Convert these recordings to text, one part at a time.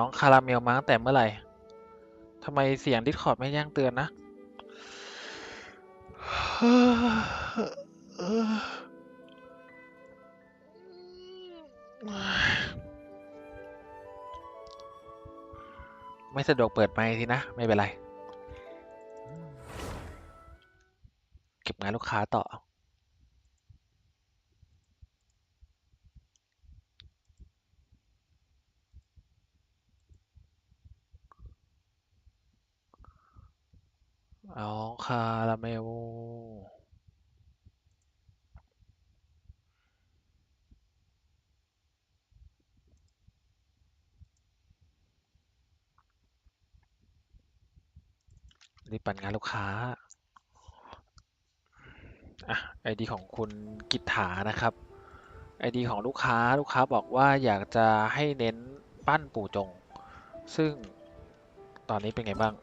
น้องคาราเมลมาตั้งแต่เมื่อไหร่ทำไมเสียง Discord ไม่แจ้งเตือนนะไม่สะดวกเปิดไมค์ทีนะไม่เป็นไรเก็บงานลูกค้าต่อน้องคาราเมลรีบปั่นงานลูกค้าอ่ะไอดีของคุณกิตถานะครับไอดีของลูกค้าบอกว่าอยากจะให้เน้นปั้นปู่จงซึ่งตอนนี้เป็นไงบ้าง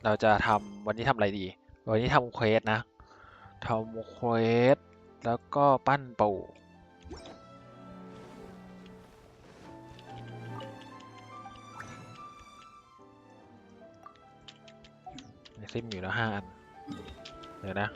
เราจะทำวันนี้ทำอะไรดีวันนี้ทำเควสนะทำเควสแล้วก็ปั้นปู่ซิมอยู่แล้ว5 อันเดี๋ยวนะ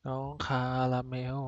น้องคาราเมล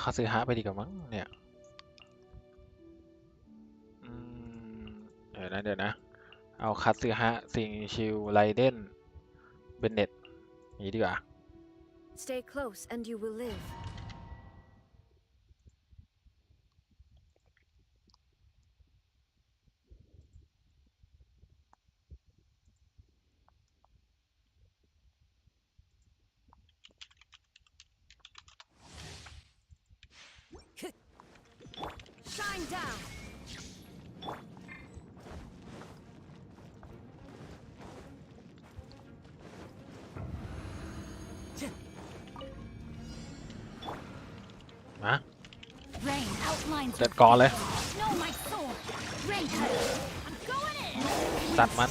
คาซึฮะไปดีกว่ามั้งเนี่ยเดี๋ยวนะเอาคัตสึฮะซิงชิวไรเดนเบนเน็ตนี้ดีกว่า Stay close and you will live. Shine down. มา Rain outlines เด็ดก่อนเลย Know my sword. Rain cutter. I'm going in. จัดมัน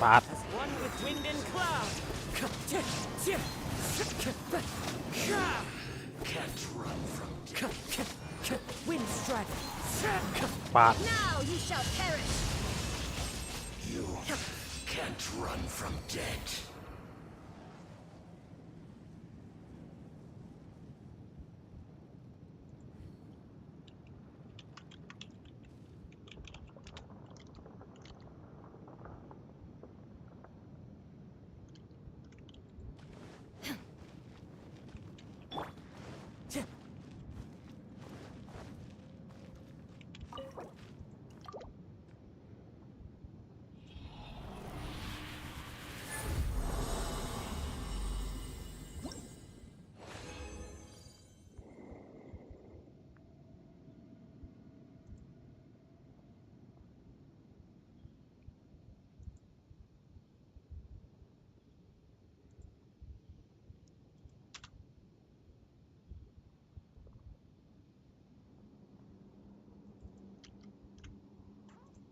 ปาด One with wind and cloud. Can't run from Wind strider. ปาด Now you shall perish. you. Can't run from dead.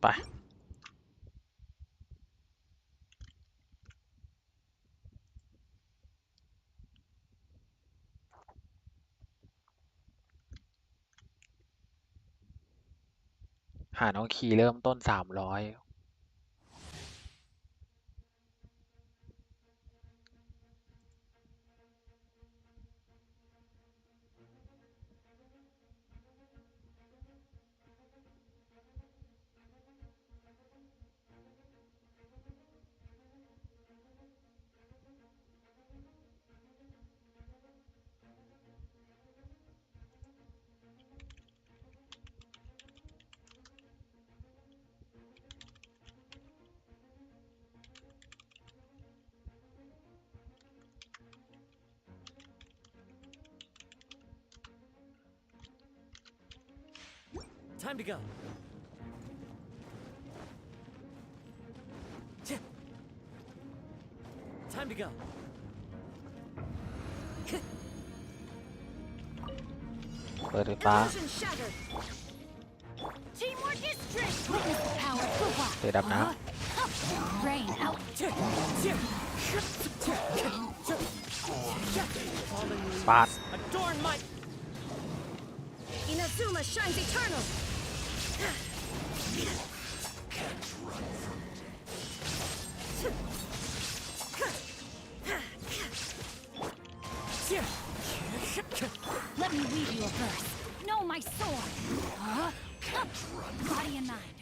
ไปหาน้องคีเริ่มต้น300 Time to go. Time to go. เปิดหรือฟ้า Illusion shattered. Teamwork is strength. Witness the power for what? เตะดับน้ Rain out. ำปาด Adorn my. Inazuma shines eternal. Can't run from Let me weave you a verse. Know my sword. Body and mind.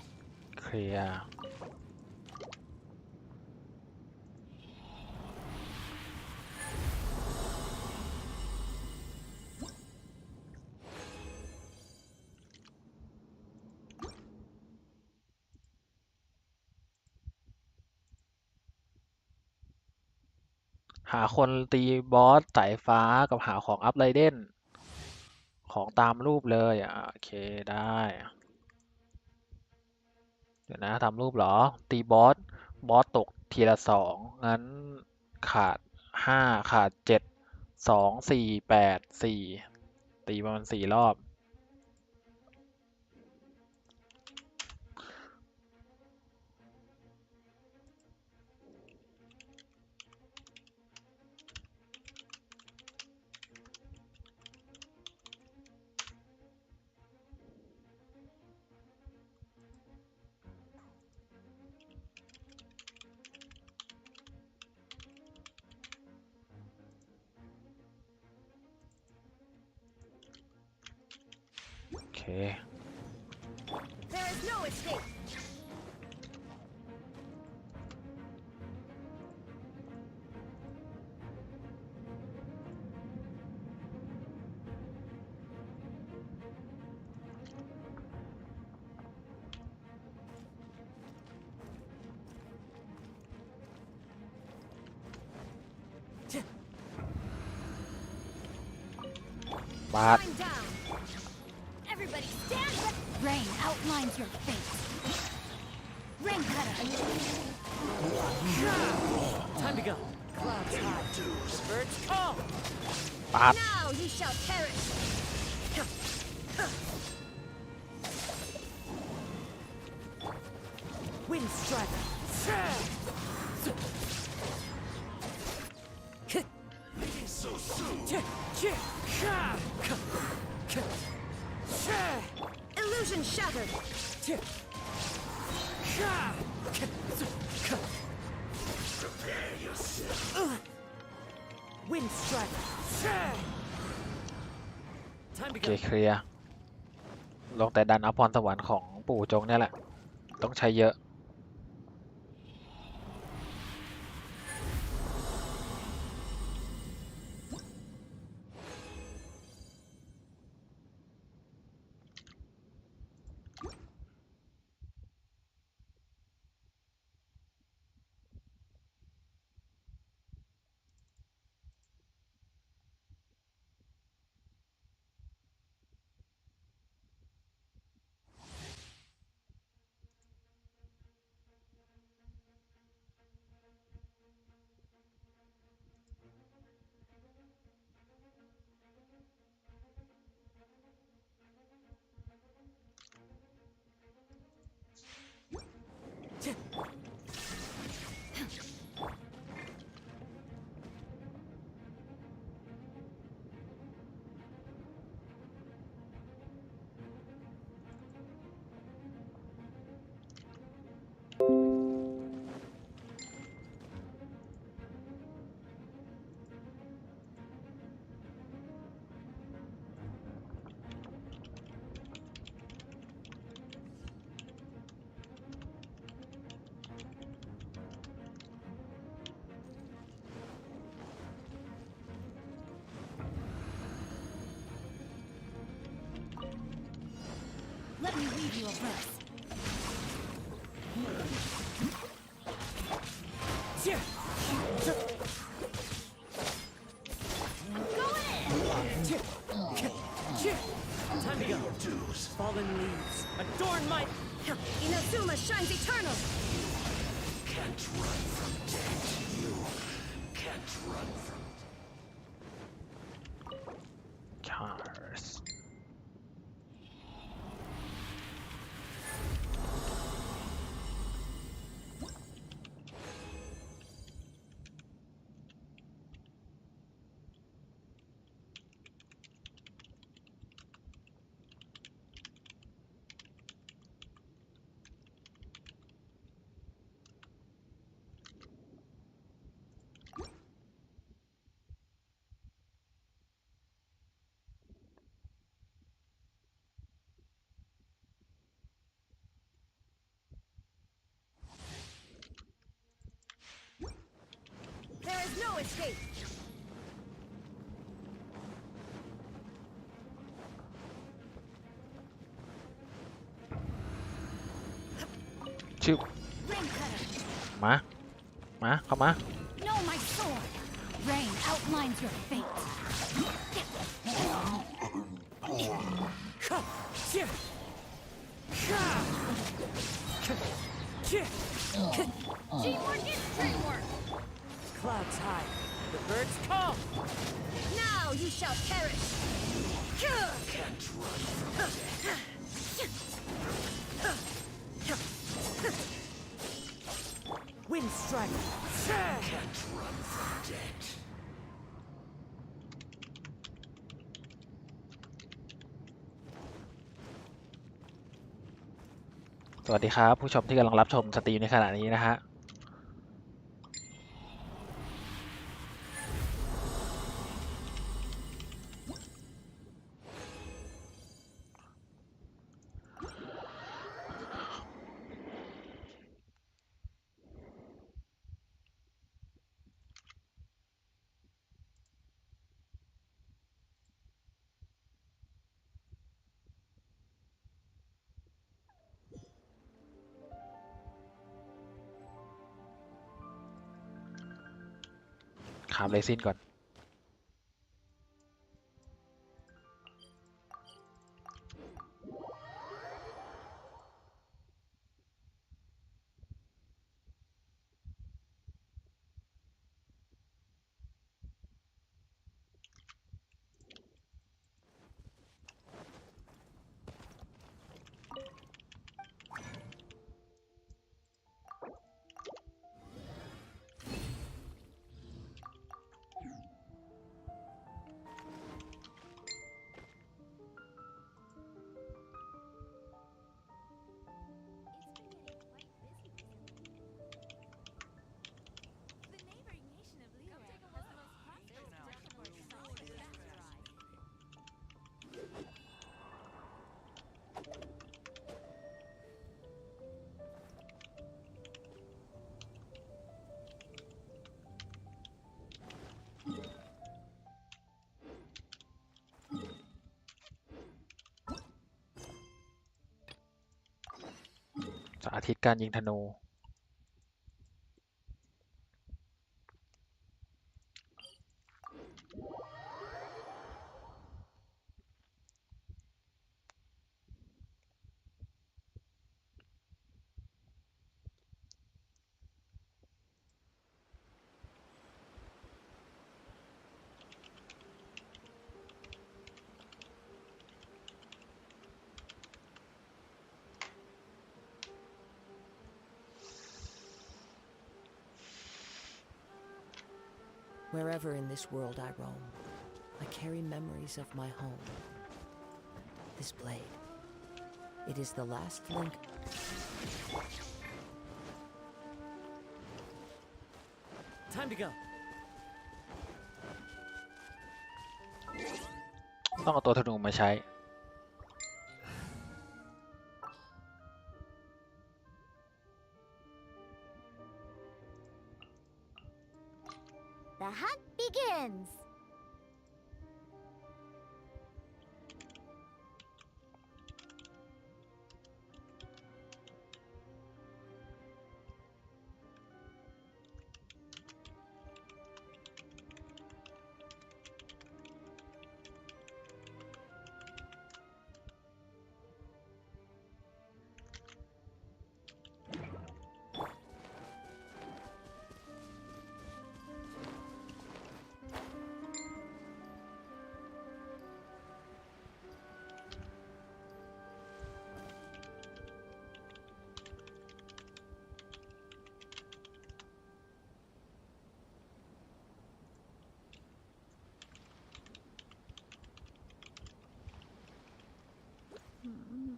เคลียร์หาคนตีบอสสายฟ้ากับหาของอัพไรเดนของตามรูปเลยโอเคได้เดี๋ยวนะทำรูปเหรอตีบอสตกทีละ2งั้นขาด5ขาด7 2 4 8 4ตีประมาณ4รอบโอเค There is no escape. But Climb down. Everybody stand up. Rain outlines your fate. Rain cutter. Time to go. Clouds high. Birds call. But Now you shall perish. Wind strider. So soon. Illusion shattered. Prepare yourself. Wind strider. Time โอ to เค go. เคลียร์ลงแต่ดันอัพพรสวรรค์ของปู่จงเนี่ยแหละต้องใช้เยอะLet me weave you a verse. Time to go. Fallen leaves. Adorn my. Inazuma shines eternal. Can't run from death. You can't run from Charles 'There is no escape. ชื่อ Rain cutter. มาเข้ามา Know my sword. Rain outlines your fate. Teamwork is dreamwork. Clouds high. The birds call. Now you shall perish. can't run from Wind strike. can't run from death. สวัสดีครับ ผู้ชมที่กำลังรับชมสตรีมในขณะนี้นะฮะ ขามเลซินก่อน สาธิตการยิงธนู Wherever in this world I roam, I carry memories of my home. This blade, it is the last link. Time to go. ต้องเอาตัวธนูมาใช้ The hunt begins.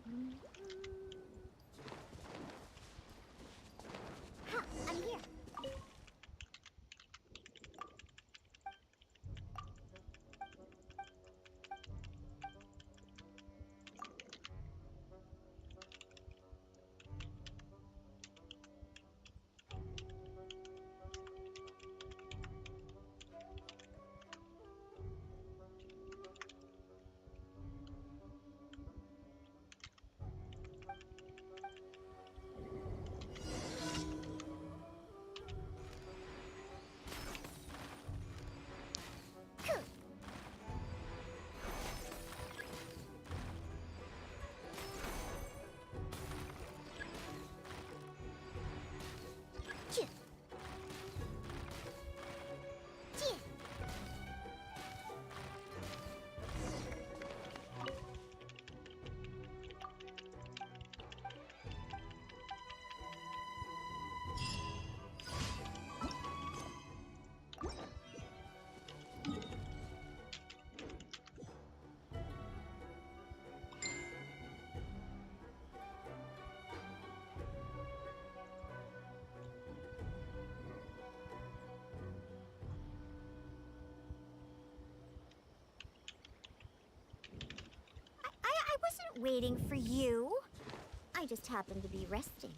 I'm here. I wasn't waiting for you. I just happened to be resting.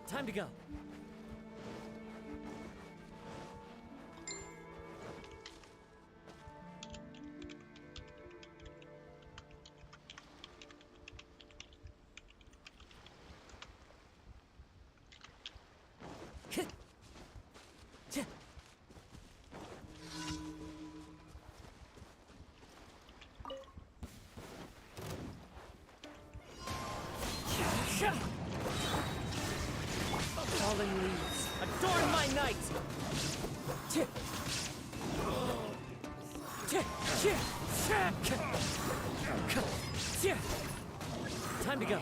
Time to go. Fallen leaves, adorn my night! Time to go.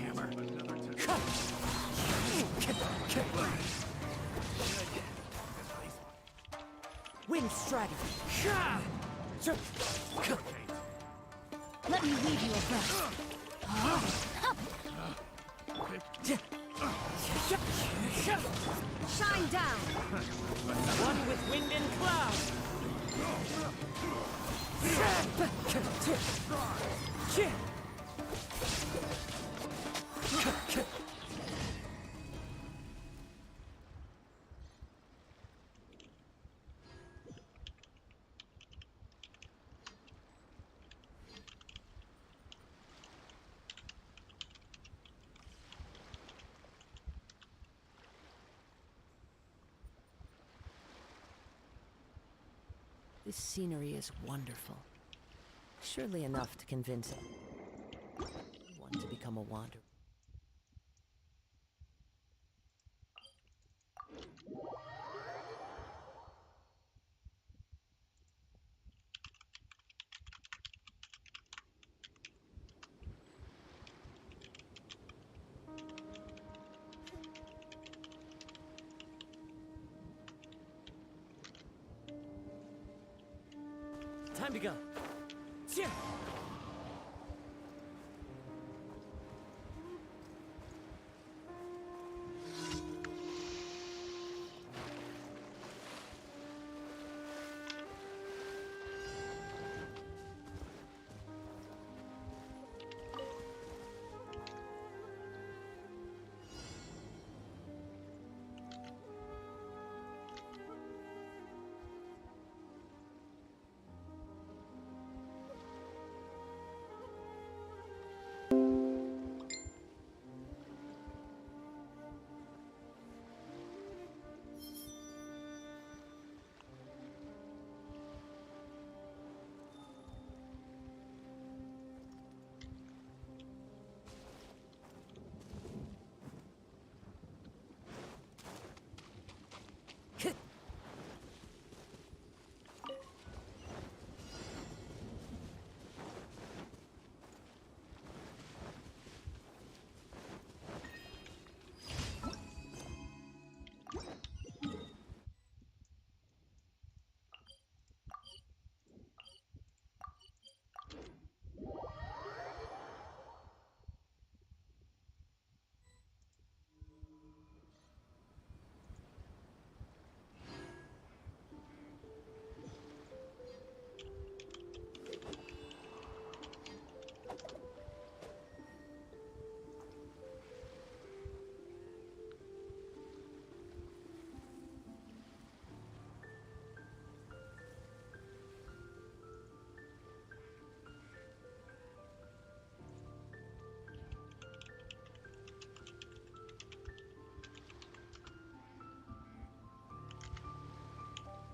Wind strategy. Let me weave you a breath. Shine down! One with wind and cloud. This scenery is wonderful. Surely enough to convince anyone to become a wanderer. Time to go. Yeah.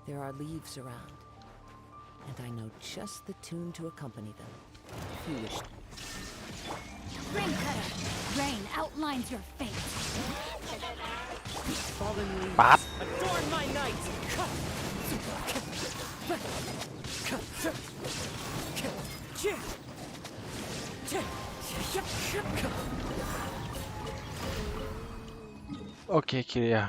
There are leaves around, and I know just the tune to accompany them. If you wish. Rain cutter. Rain outlines your fate. Fallen leaves. ปั๊บ Adorn my night. Yeah. โอเคเคลียร์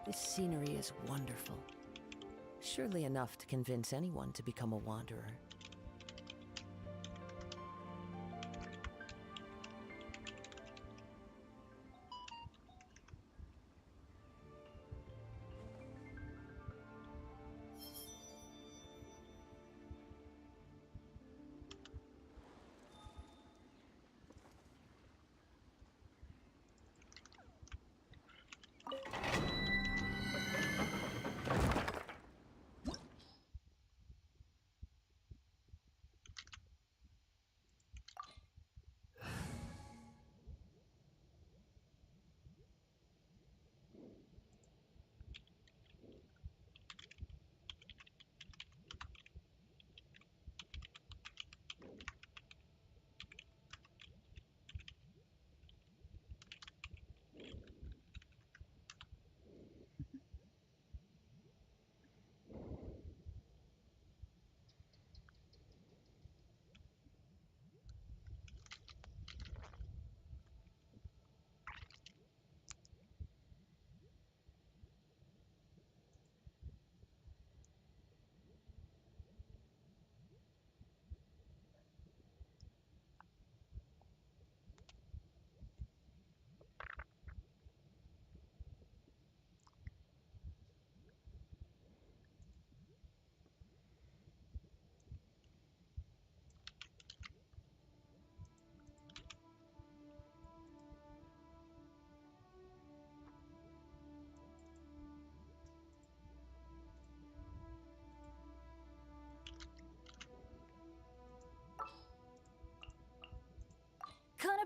This scenery is wonderful. Surely enough to convince anyone to become a wanderer.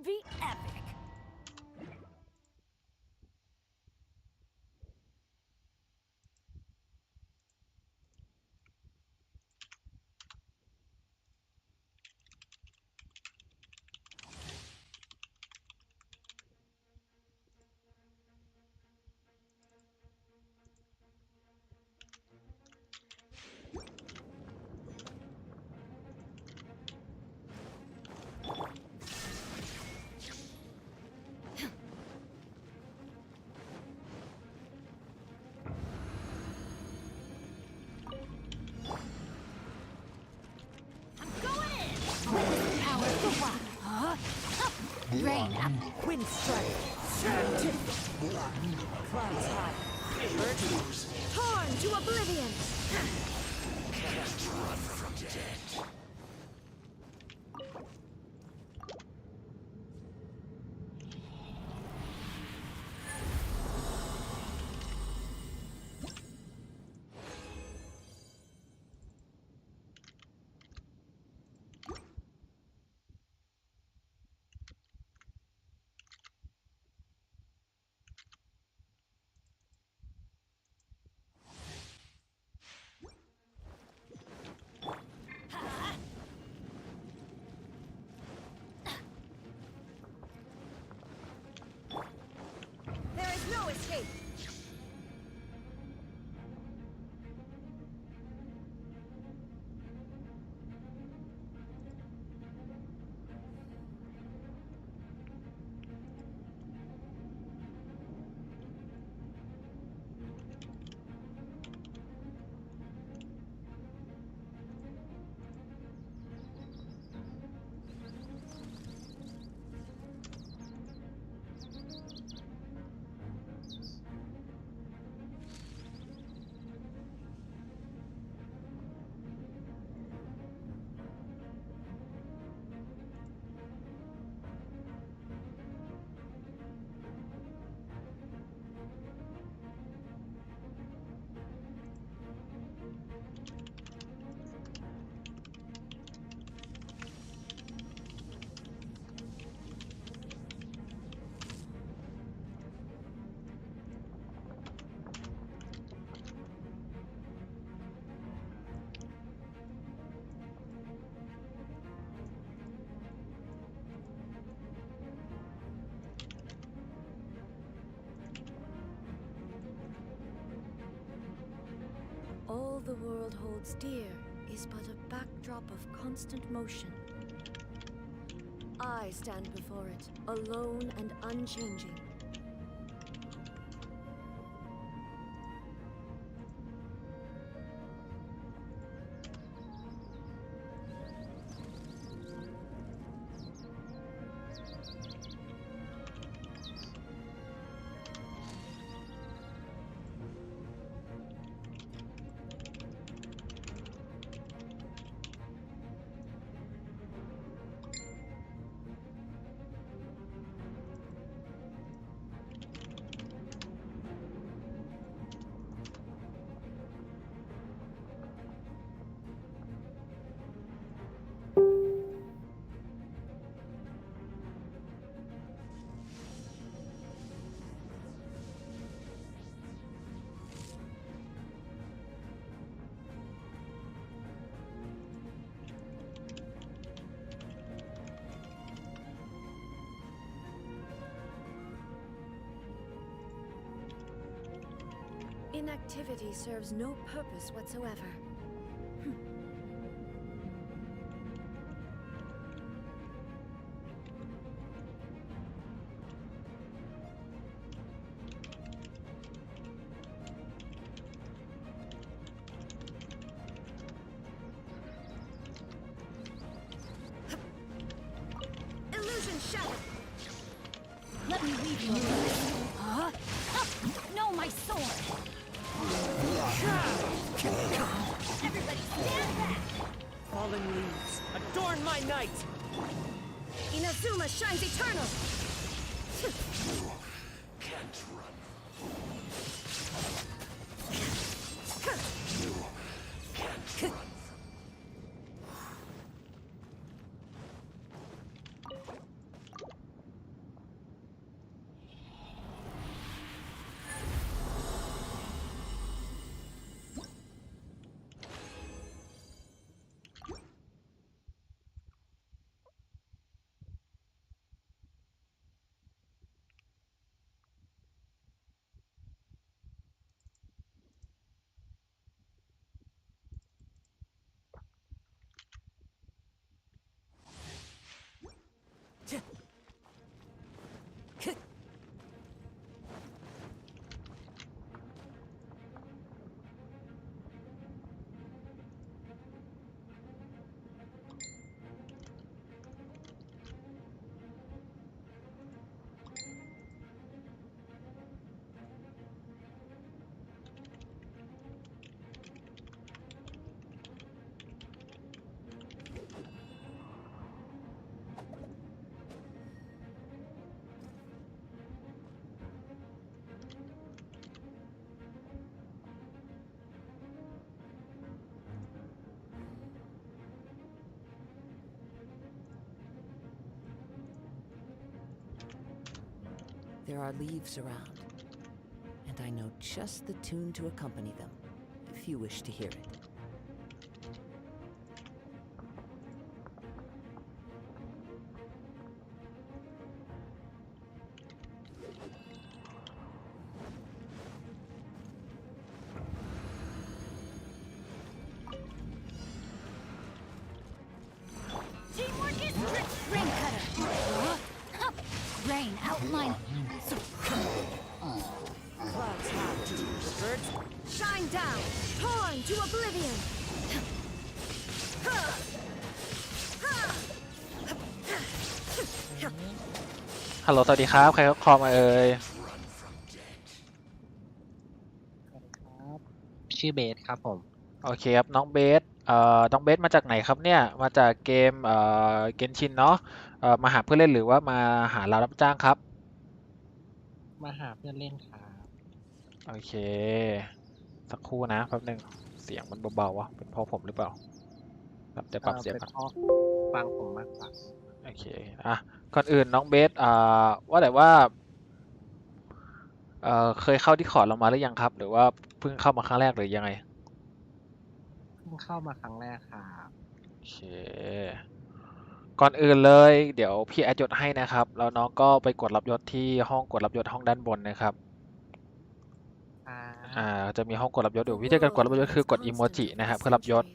be epic. Rain up, wind strike, clouds high, torn to oblivion. Can't run from death. There is no escape. All the world holds dear is but a backdrop of constant motion. I stand before it, alone and unchanging. Inactivity serves no purpose whatsoever. Illusion shattered. Let me leave you alone. Huh? No, my sword. Everybody stand back! Fallen leaves, adorn my night! Inazuma shines eternal! Can't run. Can't run. There are leaves around, and I know just the tune to accompany them, if you wish to hear it. Teamwork is trick. Rain cutter. Rain outline. Clouds have two skirts. Shine down, torn to oblivion. ฮัลโหลสวัสดีครับใครคอลมาเอ่ย ครับชื่อเบสครับผม โอเคครับน้องเบสน้องเบสมาจากไหนครับเนี่ยมาจากเกมเกนชินเนาะมาหาเพื่อนเล่นหรือว่ามาหาเรารับจ้างครับ มาหาเพื่อนเล่นครับ โอเคสักครู่นะแป๊บนึงเสียงมันเบาๆวะเป็นเพราะผมหรือเปล่าจะปรับเสียง เป็น ก่อน เพราะฟังผมมากกว่า โอเคก่อนอื่นน้องเบสว่าแต่ว่าเคยเข้าที่คอร์ดเรามาหรือยังครับหรือว่าเพิ่งเข้ามาครั้งแรกหรือยังไง เพิ่งเข้ามาครั้งแรกครับ โอเคก่อนอื่นเลยเดี๋ยวพี่แอดยศให้นะครับแล้วน้องก็ไปกดรับยศที่ห้องกดรับยศห้องด้านบนนะครับจะมีห้องกดรับยศอยู่วิธีการกดรับยศคือกดอีโมจินะฮะเพื่อรับยศ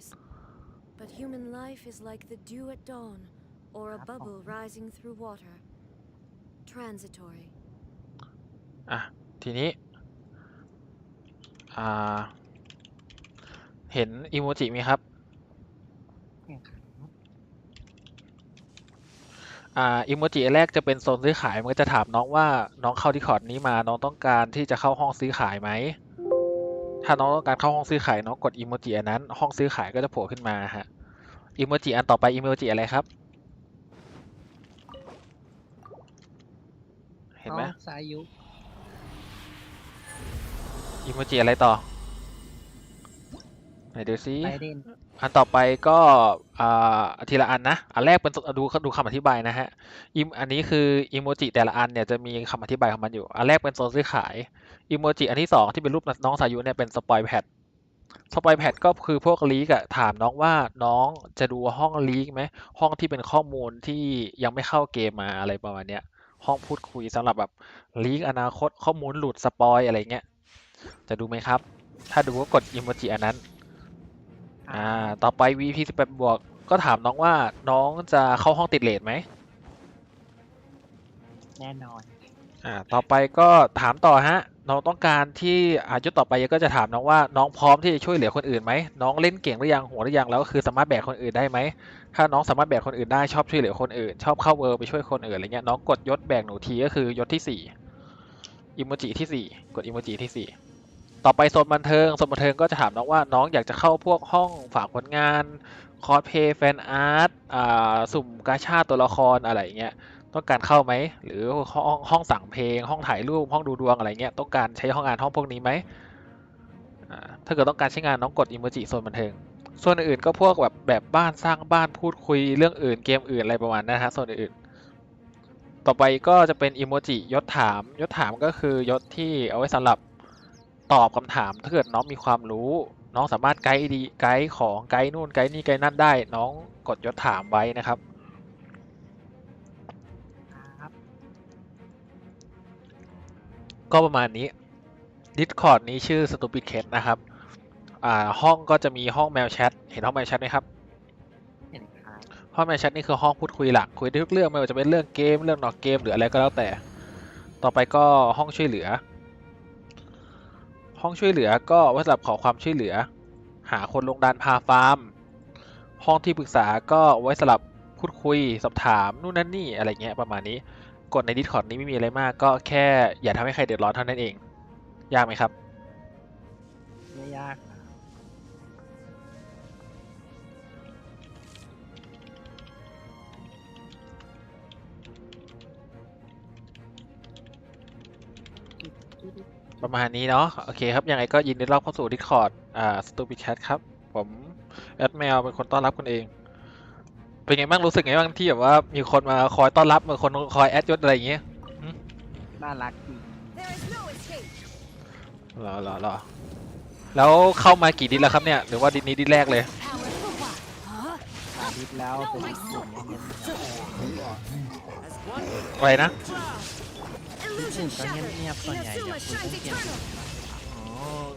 But human life is like the dew at dawn, or a bubble rising through water. Transitory. ทีนี้เห็นอีโมจิไหมครับ เนี่ยครับ อีโมจิแรกจะเป็นโซนซื้อขายมันก็จะถามน้องว่าน้องเข้าที่คอร์ดนี้มาน้องต้องการที่จะเข้าห้องซื้อขายไหมถ้าน้องต้องการเข้าห้องซื้อขายน้องกดอีโมจิอันนั้นห้องซื้อขายก็จะโผล่ขึ้นมาฮะอีโมจิอันต่อไปอีโมจิอะไรครับเห็นไหม สายุ อีโมจิอะไรต่อไหนดูซิ ไบเดน อันต่อไปก็ทีละอันนะอันแรกเป็นดูคำอธิบายนะฮะอันนี้คืออีโมจิแต่ละอันเนี่ยจะมีคำอธิบายของมันอยู่อันแรกเป็นโซนซื้อขายอีโมจิอันที่สองที่เป็นรูปน้องสายุเนี่ยเป็นสปอยแพดก็คือพวกลีกอะถามน้องว่าน้องจะดูห้องลีกไหมห้องที่เป็นข้อมูลที่ยังไม่เข้าเกมมาอะไรประมาณเนี้ยห้องพูดคุยสำหรับแบบลีกอนาคตข้อมูลหลุดสปอยอะไรเงี้ยจะดูไหมครับถ้าดูก็กดอีโมจิอันนั้นต่อไป VP 18 บวกก็ถามน้องว่าน้องจะเข้าห้องติดเรทไหม แน่นอน ต่อไปก็ถามต่อฮะน้องต้องการที่จุดต่อไปก็จะถามน้องว่าน้องพร้อมที่จะช่วยเหลือคนอื่นไหมน้องเล่นเก่งหรือยังโหดหรือยังแล้วก็คือสามารถแบกคนอื่นได้ไหมถ้าน้องสามารถแบกคนอื่นได้ชอบช่วยเหลือคนอื่นชอบเข้าเวิร์ไปช่วยคนอื่นอะไรเงี้ยน้องกดยศแบกหนูทีก็คือยศที่4อีโมจิที่4กดอีโมจิที่4ต่อไปโซนบันเทิงก็จะถามน้องว่าน้องอยากจะเข้าพวกห้องฝากผลงานคอสเพย์แฟนอาร์ตสุ่มกาชาตัวละครอะไรเงี้ยต้องการเข้าไหมหรือห้องสั่งเพลงห้องถ่ายรูปห้องดูดวงอะไรเงี้ยต้องการใช้ห้องพวกนี้ไหมถ้าเกิดต้องการใช้งานน้องกดอีโมจิโซนบันเทิงส่วนอื่นก็พวกแบบบ้านสร้างบ้านพูดคุยเรื่องอื่นเกมอื่นอะไรประมาณนั้นฮะส่วนอื่นต่อไปก็จะเป็นอีโมจิยศถามก็คือยศที่เอาไว้สำหรับตอบคำถามถ้าเกิดน้องมีความรู้น้องสามารถไกด์ของไกด์นู่นไกด์นี่ไกด์นั่นได้น้องกดยศถามไว้นะครับก็ประมาณนี้ Discord นี้ชื่อ Stupid Cat นะครับห้องก็จะมีห้องแมวแชทเห็นห้องแมวแชทไหมครับ เห็นครับ ห้องแมวแชทนี่คือห้องพูดคุยหลักคุยได้ทุกเรื่องไม่ว่าจะเป็นเรื่องเกมเรื่องนอกเกมหรืออะไรก็แล้วแต่ต่อไปก็ห้องช่วยเหลือก็ไว้สำหรับขอความช่วยเหลือหาคนลงดันพาฟาร์มห้องที่ปรึกษาก็ไว้สำหรับพูดคุยสอบถามนู่นนั่นนี่อะไรเงี้ยประมาณนี้กดใน Discord นี้ไม่มีอะไรมากก็แค่อย่าทำให้ใครเดือดร้อนเท่านั้นเองยากไหมครับ ไม่ยากครับ ประมาณนี้เนาะโอเคครับยังไงก็ยินดีต้อนรับเข้าสู่ Discord Stupid Cat ครับผมแอดแมวเป็นคนต้อนรับคุณเองเป็นไงบ้างรู้สึกไงบ้างที่แบบว่ามีคนมาคอยต้อนรับมีคนคอยแอดยศอะไรอย่างเงี้ย น่ารักจริง There is no escape. เหรอแล้วเข้ามากี่ดิสแล้วครับเนี่ยหรือว่าดิสนี้ดิสแรกเลย Power for what? Huh? ตาดิดแล้ว No, เป็น my กลุ่ม sword. เงียบ As one อะไรนะ Illusion ๆก็ shattered. เงียบๆส่วนใหญ่จะ Inazuma คุย shines เก่ง eternal.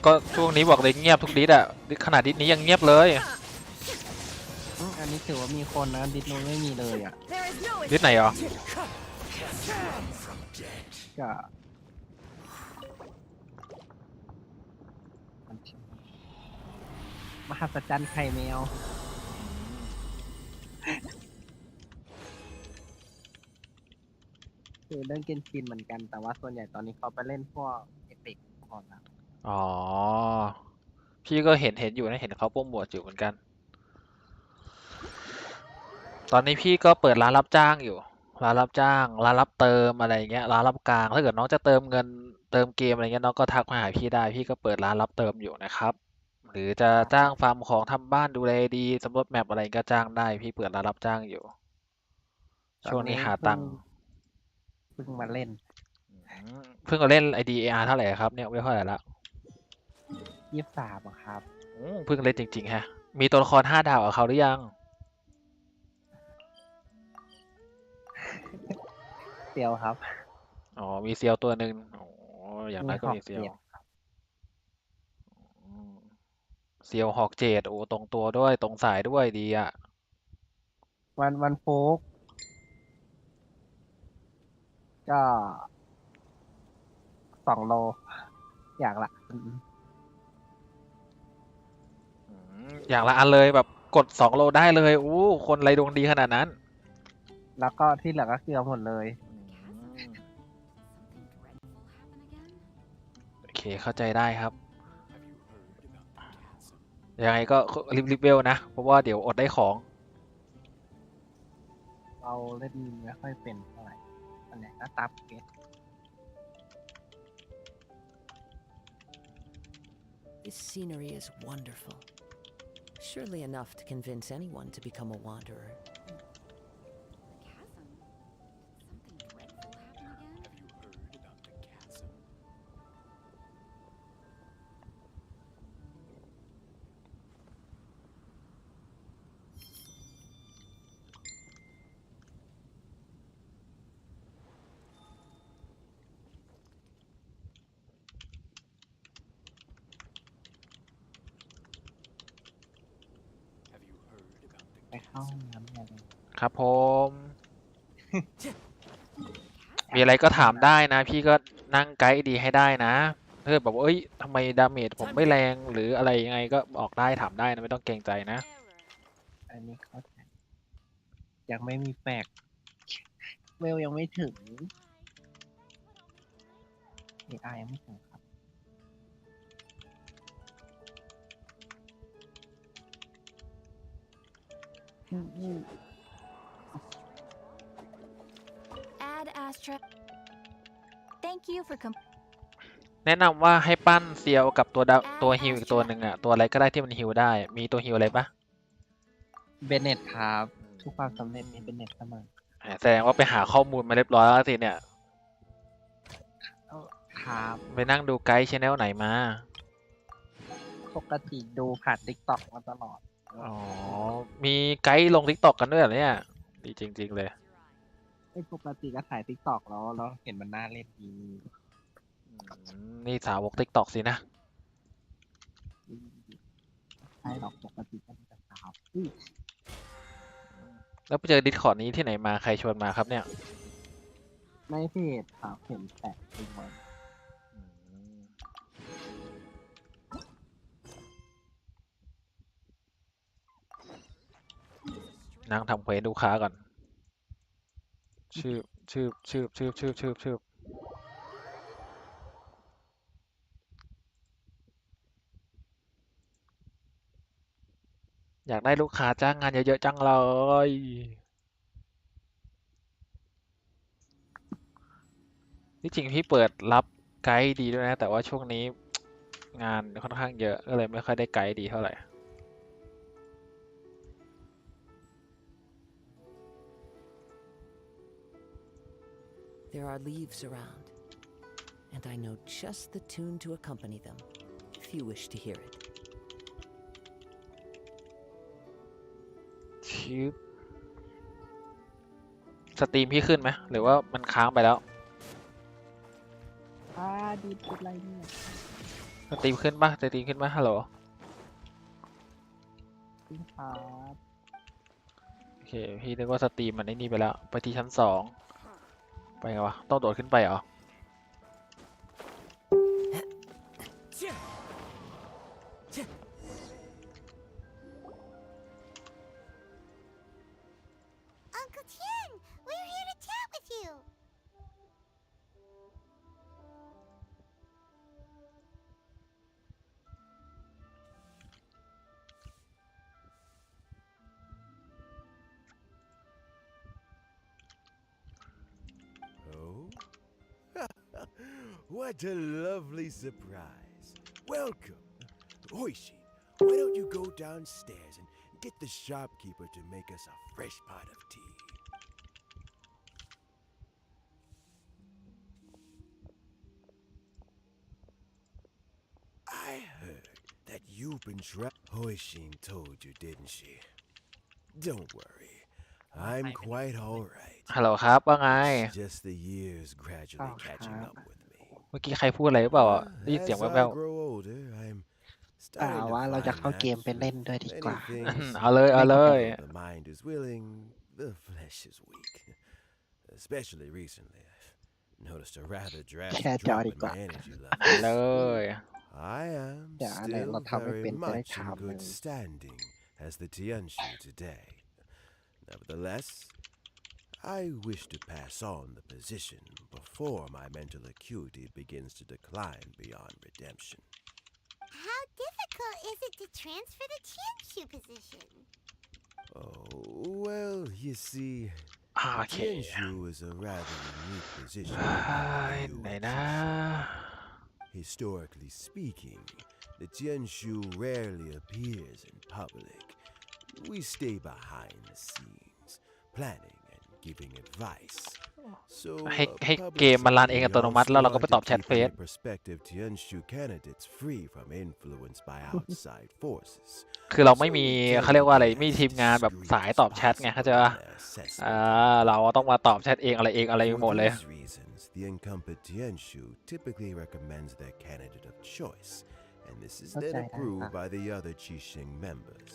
ก็ช่วงนี้บอกเลยเงียบทุกดิสอะขนาดดิสนี้ยังเงียบเลย อันนี้ถือว่ามีคนนะดิดนู้นไม่มีเลยอ่ะ There is no ดิสไหนเหรอ ก็มหัศจรรย์ไข่แมวคือเรื่องเกนชินเหมือนกันแต่ว่าส่วนใหญ่ตอนนี้เขาไปเล่นพวกเอพิกก่อนนะ อ๋อพี่ก็เห็นอยู่นะเห็นเขาโปรโมทอยู่เหมือนกัน ตอนนี้พี่ก็เปิดร้านรับจ้างอยู่ร้านรับจ้างร้านรับเติมอะไรอย่างเงี้ยร้านรับกลางถ้าเกิดน้องจะเติมเงินเติมเกมอะไรเงี้ยน้องก็ทักมาหาพี่ได้พี่ก็เปิดร้านรับเติมอยู่นะครับหรือจะจ้างฟาร์มของทำบ้านดูแลดีสำรวจแมปอะไรก็จ้างได้พี่เปิดร้านรับจ้างอยู่ช่วงนี้หาตังค์ เพิ่งมาเล่น เพิ่งมาเล่น IDAR เท่าไหร่ครับเนี่ยเวลเท่าไหร่ละ 23อะครับ เพิ่งเล่นจริงๆฮะมีตัวละคร5 ดาวกับเขาหรือยัง เตียวครับ อ๋อมีเซียวตัวหนึ่งอ๋ออย่างไรก็ หอ มีเซียว เตียว อืมเซียวหอกเจดโอ้ตรงตัวด้วยตรงสายด้วยดีอ่ะ วันโฟกก็2 โล อย่างละ อย่างละอันเลยแบบกด2 โลได้เลยอู้คนไรดวงดีขนาดนั้น แล้วก็ที่เหลือก็เกลือหมดเลย โอเคเข้าใจได้ครับยังไงก็รีบเวลนะเพราะว่าเดี๋ยวอดได้ของ เราเล่นไม่ค่อยเป็นเท่าไหร่อันไหนก็ตับเกต This scenery is wonderful. Surely enough to convince anyone to become a wanderer. Have you heard about the ไปเข้าห้องน้ำเลย ครับผม มีอะไรก็ถามได้นะ พี่ก็นั่งไกด์ดีให้ได้นะถ้าเกิดแบบว่าเอ้ยทำไมดาเมจผมไม่แรงหรืออะไรยังไงก็บอกได้ถามได้นะไม่ต้องเกรงใจนะ อันนี้เข้าใจยังไม่มีแปลกเวลยังไม่ถึง AI ยังไม่ถึงครับ Add Astra. Thank you for แนะนำว่าให้ปั้นเซียวกับตัวฮิวอีกตัวหนึ่งอ่ะตัวอะไรก็ได้ที่มันฮิวได้ มีตัวฮิวอะไรปะ เบเน็ตครับ ทุกความสำเร็จมีเบเน็ตเสมอ แสดงว่าไปหาข้อมูลมาเรียบร้อยแล้วสิเนี่ย ครับ ไปนั่งดูไกด์ชแนลไหนมา ปกติดูผ่าน TikTok มาตลอด อ๋อ มีไกด์ลง TikTok กันด้วยเหรอเนี่ย ดีจริงๆเลย ไม่ปกติก็ถ่าย TikTok แล้วเห็นมันน่าเล่นดี นี่สาวก TikTok สินะ ใช่หรอกปกติก็มีแต่สาว แล้วไปเจอ Discord นี้ที่ไหนมาใครชวนมาครับเนี่ย ในเพจครับเห็นแปะทิ้งไว้ นั่งทำเควสลูกค้าก่อน ชื่ออยากได้ลูกค้าจ้างงานเยอะๆจังเลย ที่จริงพี่เปิดรับไกด์ดีด้วยนะ แต่ว่าช่วงนี้งานค่อนข้างเยอะก็เลยไม่ค่อยได้ไกด์ดีเท่าไหร่ There are leaves around. and I know just the tune to accompany them, if you wish to hear it. ชิปสตรีมพี่ขึ้นไหมหรือว่ามันค้างไปแล้ว ดีพูดอะไรเนี่ย สตรีมขึ้นปะสตรีมขึ้นปะฮัลโหล จริงครับ โอเคพี่นึกว่าสตรีมมันไอ้นี่ไปแล้วไปที่ชั้น2ไปไงวะต้องโดดขึ้นไปเหรอ Uncle Tien, we're here to chat with you. Oh? What a lovely surprise. Welcome. Oishi, why don't you go downstairs and get the shopkeeper to make us a fresh pot of tea? I heard that you've been Hoishin told you, didn't she? Don't worry. I'm quite all right. ฮัลโหลครับว่าไง It's just the years gradually catching up with me. เมื่อกี้ใครพูดอะไรหรือเปล่าอะได้ยินเสียง As แว่ว I grow older, I'm ป่า starting ว่า to เราจะ find เข้าเกม that ไปเล่นด้วยดีกว่า many things เอาเลยเอาเลย the mind is willing, the flesh is weak. Especially recently, I've noticed a rather drastic Yeah, drop in Johnny my Quack. energy เล levels. ย I am Yeah, I know, still not how we very been to much in the good town. standing as the Tianshu today. Nevertheless, I wish to pass on the position before my mental acuity begins to decline beyond redemption. How difficult is it to transfer the Tianshu position? Oh, well, you see, โอเค Tianshu is a rather unique position. ไหนนะ Historically speaking, the Tianshu rarely appears in public. We stay behind the scenes, planning and giving advice. So ให้เกมมันรันเองอัตโนมัติแล้วเราก็ไปตอบแชทเฟซ prospective Tianshu candidates free from influence by outside forces. คือเราไม่มีเขาเรียกว่าอะไรไม่มีทีมงานแบบสายตอบแชทไงเข้าใจป่ะเราต้องมาตอบแชทเองอะไรหมดเลย For these reasons, the incumbent Tianshu typically recommends their candidate of choice, and this is then Okay, approved by the other Qixing members.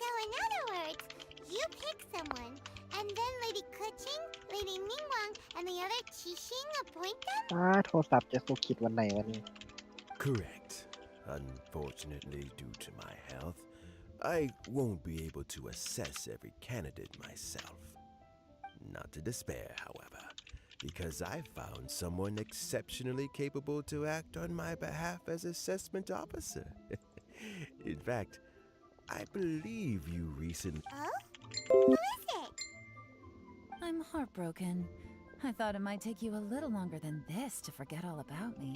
So in other words, you pick someone, and then Lady Keqing, Lady Ningguang, and the other Qixing appoint them? โทรศัพท์จะสุขิดวันไหนวันนี้ Correct. Unfortunately, due to my health, I won't be able to assess every candidate myself. Not to despair, however, because I found someone exceptionally capable to act on my behalf as assessment officer. In fact, I believe you recently... Oh? Who is it? I'm heartbroken. I thought it might take you a little longer than this to forget all about me.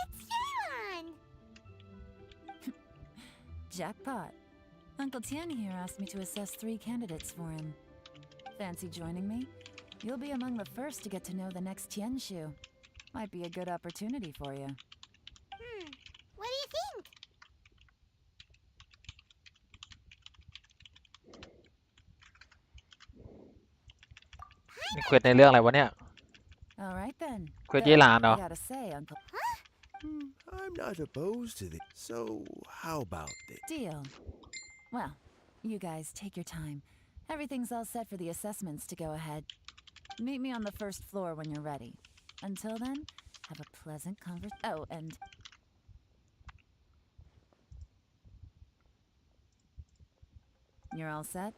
It's Yelan! Jackpot. Uncle Tien here asked me to assess 3 candidates for him. Fancy joining me? You'll be among the first to get to know the next Tianshu. Might be a good opportunity for you. What do you think? นี่เควสในเรื่องอะไรวะเนี่ย All right then. เควสเยลานเหรอ I gotta say, Uncle. I'm not opposed to this. So, how about this? Deal. Well, you guys take your time. Everything's all set for the assessments to go ahead. Meet me on the first floor when you're ready. Until then, have a pleasant conversation. Oh, and you're all set?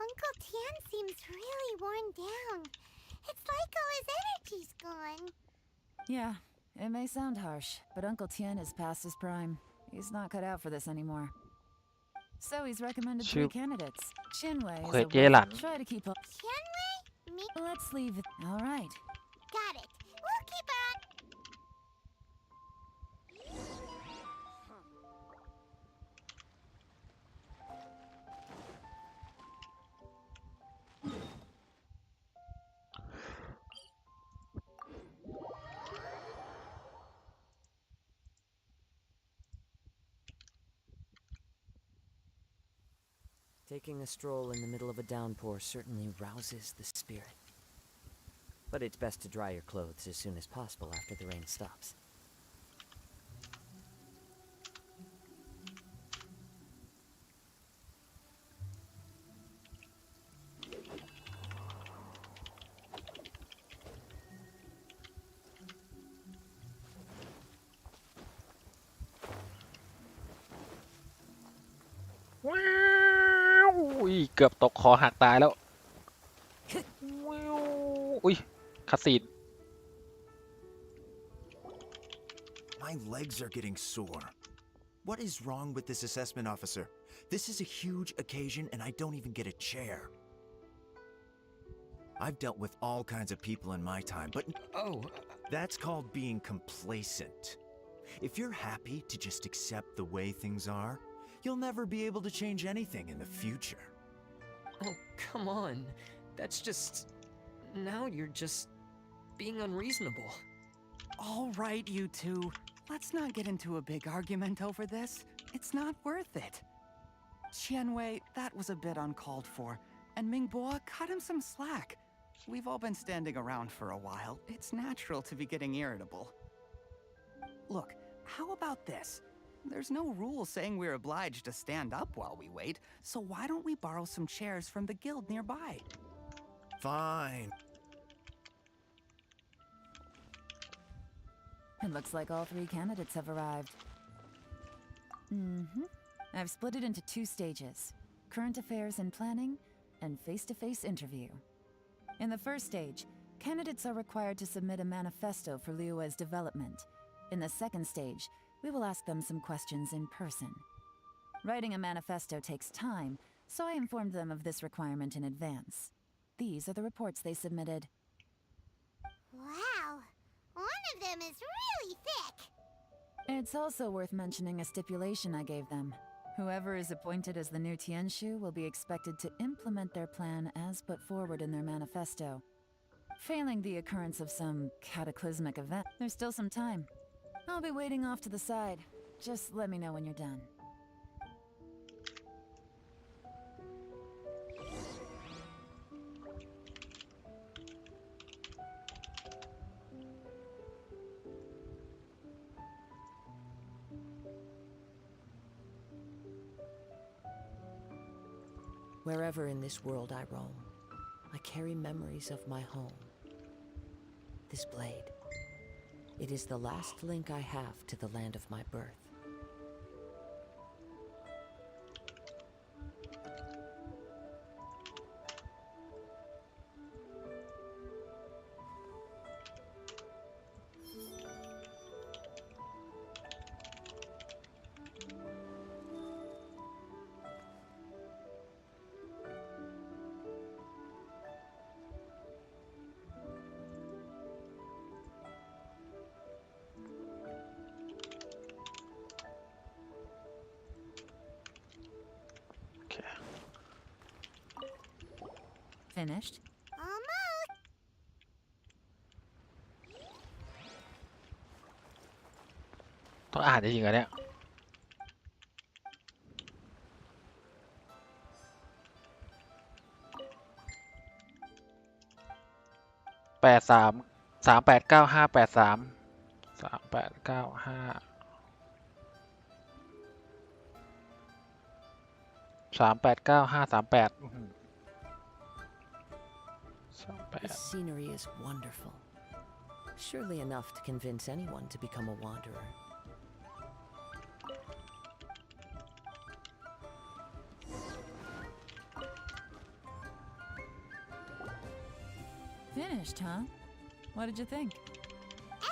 Uncle Tien seems really worn down. It's like all his energy's gone. Yeah, it may sound harsh, but Uncle Tien is past his prime. He's not cut out for this anymore. So he's recommended 3 Shoot. candidates. Chinwei เคว is ส a เยหลัน Try to keep up. Tianwei? Me? Let's leave it. All right. Got it. We'll keep our eye... Taking a stroll in the middle of a downpour certainly rouses the spirit. But it's best to dry your clothes as soon as possible after the rain stops.ว้าวอุ้ยเกือบตกคอหักตายแล้วว้าวอุ้ยคาสีน My legs are getting sore. What is wrong with this assessment officer? This is a huge occasion and I don't even get a chair. I've dealt with all kinds of people in my time, but that's called being complacent. If you're happy to just accept the way things are, you'll never be able to change anything in the future. Oh, come on. That's just... Now you're just being unreasonable. All right, you two. Let's not get into a big argument over this. It's not worth it. Qianwei, that was a bit uncalled for. And Mingbo, cut him some slack. We've all been standing around for a while. It's natural to be getting irritable. Look, how about this? There's no rule saying we're obliged to stand up while we wait, so why don't we borrow some chairs from the guild nearby? Fine. It looks like all 3 candidates have arrived. I've split it into 2 stages: current affairs and planning, and face-to-face interview. In the first stage, candidates are required to submit a manifesto for Liyue's development. In the second stage, we will ask them some questions in person. Writing a manifesto takes time, so I informed them of this requirement in advance. These are the reports they submitted. Wow, one of them is really thick. It's also worth mentioning a stipulation I gave them. Whoever is appointed as the new Tianshu will be expected to implement their plan as put forward in their manifesto. Failing the occurrence of some cataclysmic event, there's still some time. I'll be waiting off to the side. Just let me know when you're done. Wherever in this world I roam, I carry memories of my home. This blade, it is the last link I have to the land of my birth. Finished? Almost. ต้องอ่านจริงๆเหรอเนี่ย38 This scenery is wonderful. Surely enough to convince anyone to become a wanderer. Finished, huh? What did you think?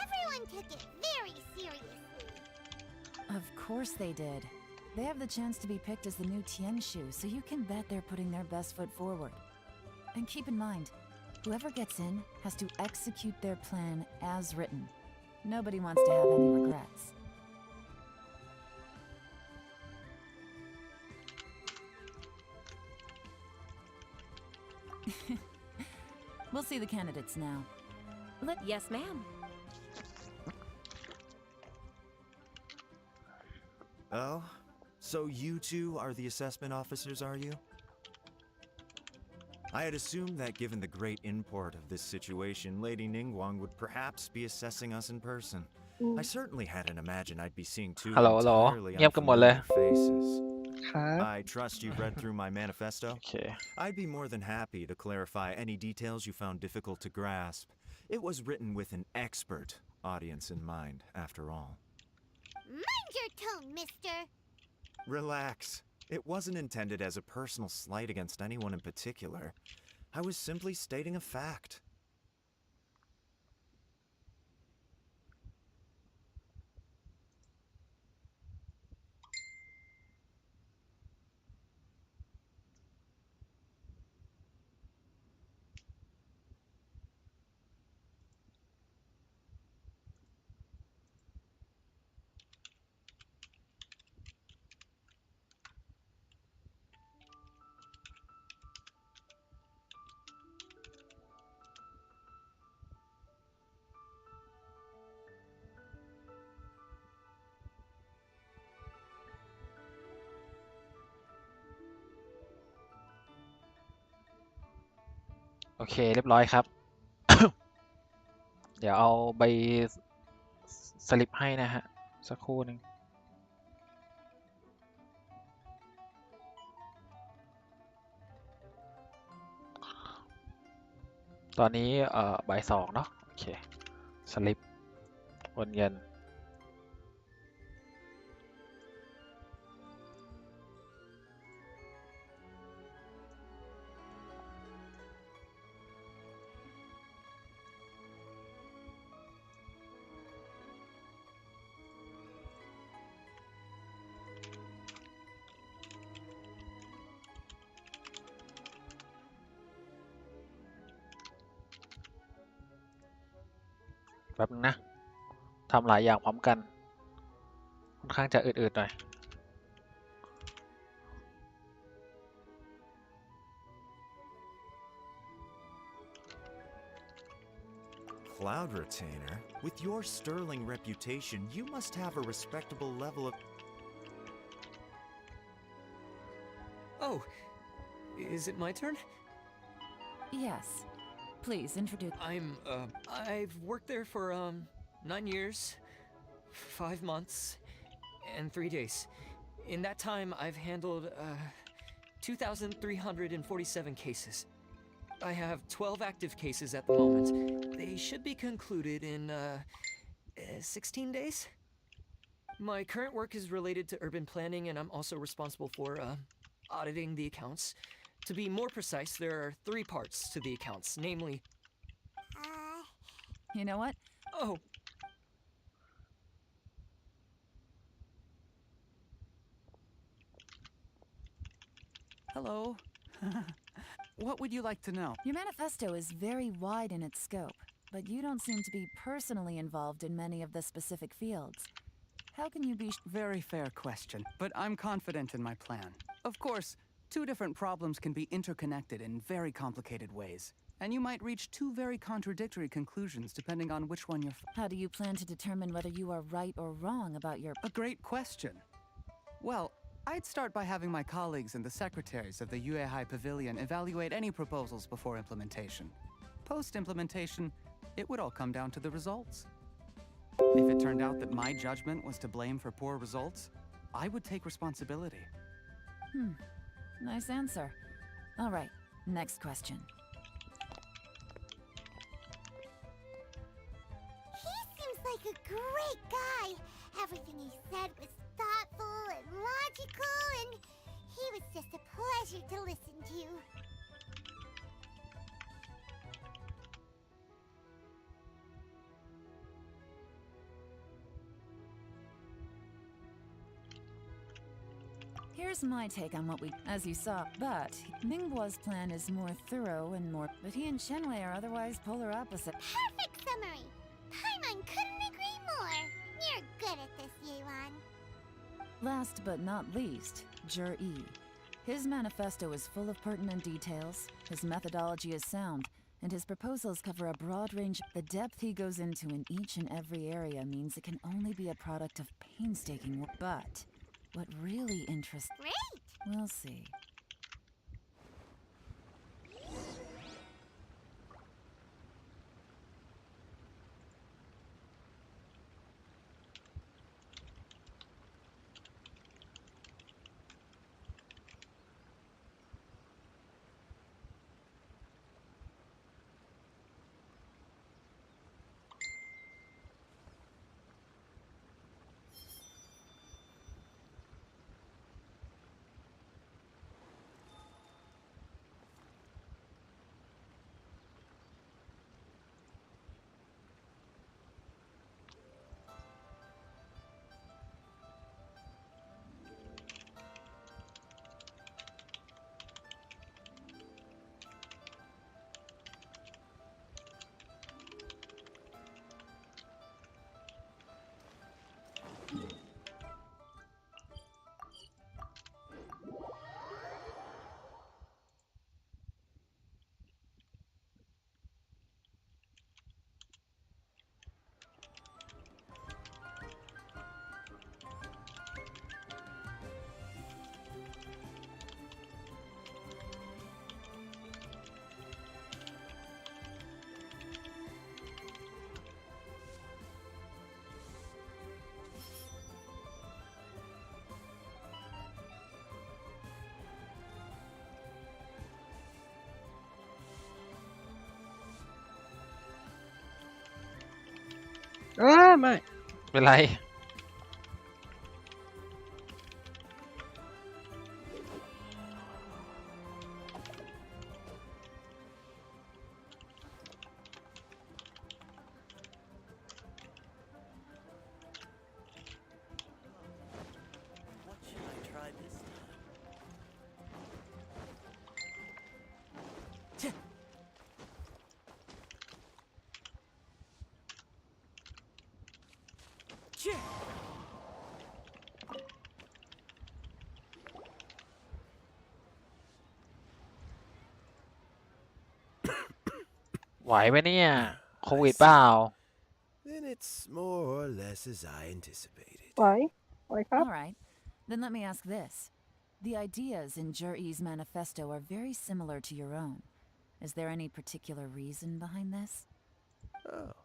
Everyone took it very seriously. Of course they did. They have the chance to be picked as the new Tianshu, so you can bet they're putting their best foot forward. And keep in mind, whoever gets in has to execute their plan as written. Nobody wants to have any regrets. We'll see the candidates now. Yes, ma'am. Oh, so you two are the assessment officers, are you? I had assumed that given the great import of this situation, Lady Ningguang would perhaps be assessing us in person. I certainly hadn't imagined I'd be seeing two ฮัลโหลฮัลโหล entirely เงียบกันหมดเลย unfamiliar faces. ครับ I trust you've read through my manifesto. โอเค I'd be more than happy to clarify any details you found difficult to grasp. It was written with an expert audience in mind, after all. Mind your tone, mister. Relax. It wasn't intended as a personal slight against anyone in particular. I was simply stating a fact. โอเคเรียบร้อยครับ เดี๋ยวเอาใบสลิปให้นะฮะ สักครู่หนึ่งตอนนี้บ่าย 2เนาะโอเคสลิปโอนเงินแป๊บนึงนะทำหลายอย่างพร้อมกันค่อนข้างจะอืดๆหน่อย Cloud Retainer, with your sterling reputation, you must have a respectable level of... Oh, is it my turn? Yes. Please introduce. I've worked there for, 9 years, 5 months, and 3 days. In that time, I've handled, 2,347 cases. I have 12 active cases at the moment. They should be concluded in, 16 days? My current work is related to urban planning, and I'm also responsible for, auditing the accounts. To be more precise, there are 3 parts to the accounts, namely... You know what? Oh, Hello. What would you like to know? Your manifesto is very wide in its scope, but you don't seem to be personally involved in many of the specific fields. How can you be Very fair question, but I'm confident in my plan. Of course, 2 different problems can be interconnected in very complicated ways, and you might reach 2 very contradictory conclusions depending on which one you're... How do you plan to determine whether you are right or wrong about your... A great question. Well, I'd start by having my colleagues and the secretaries of the Yuehai Pavilion evaluate any proposals before implementation. Post-implementation, it would all come down to the results. If it turned out that my judgment was to blame for poor results, I would take responsibility. Nice answer. All right, next question. He seems like a great guy. Everything he said was thoughtful and logical, and he was just a pleasure to listen to. Here's my take on what we... As you saw, but Ningguo's plan is more thorough and more... But he and Shenwei are otherwise polar opposite. Perfect summary. Paimon couldn't agree more. You're good at this, Yuan. Last but not least, Jur-E. His manifesto is full of pertinent details, his methodology is sound, and his proposals cover a broad range. The depth he goes into in each and every area means it can only be a product of painstaking work. But what really interests... Great. We'll see. ไม่ เป็นไรไหวไหมเนี่ยโควิด I เปล่า see. Then it's more or less as I anticipated. ไหวครับ All right. Then let me ask this. The ideas in Jur-E's manifesto are very similar to your own. Is there any particular reason behind this? Oh,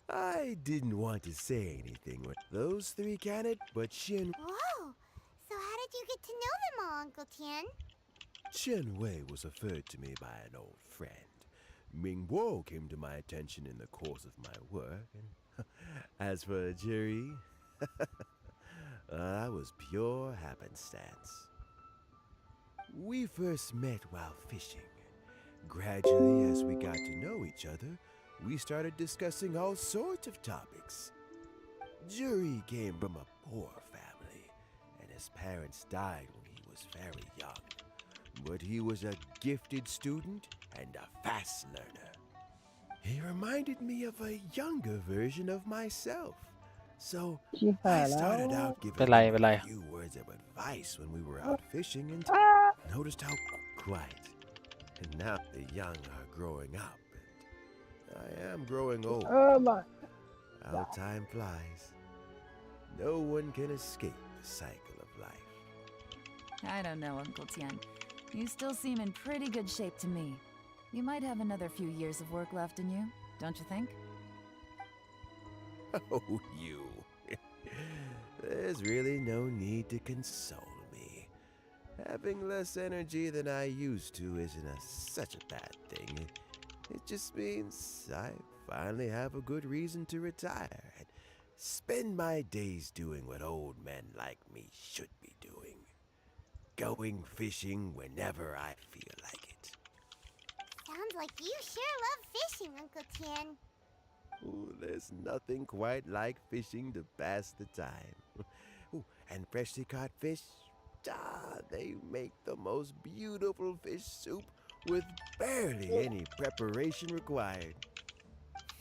I didn't want to say anything with those three candidates, but Whoa! So how did you get to know them all, Uncle Tian? Chen Wei was referred to me by an old friend. Ming Guo came to my attention in the course of my work, and as for Jerry, that was pure happenstance. We first met while fishing. Gradually, as we got to know each other, we started discussing all sorts of topics. Jerry came from a poor family, and his parents died when he was very young. But he was a gifted student and a fast learner. He reminded me of a younger version of myself. So ชิบหาย I แล้ว started out เป็น giving ไร him เป็นไร a few words of advice when we were out fishing and noticed how quiet. And now the young are growing up, and I am growing old. ไม่ How time flies. No one can escape the cycle of life. I don't know, Uncle Tian. You still seem in pretty good shape to me. You might have another few years of work left in you, don't you think? Oh, you. There's really no need to console me. Having less energy than I used to isn't such a bad thing. It just means I finally have a good reason to retire and spend my days doing what old men like me should be doing. Going fishing whenever I feel like it. Sounds like you sure love fishing, Uncle Tian. Ooh, there's nothing quite like fishing to pass the time. Ooh, and freshly caught fish, they make the most beautiful fish soup with barely any preparation required.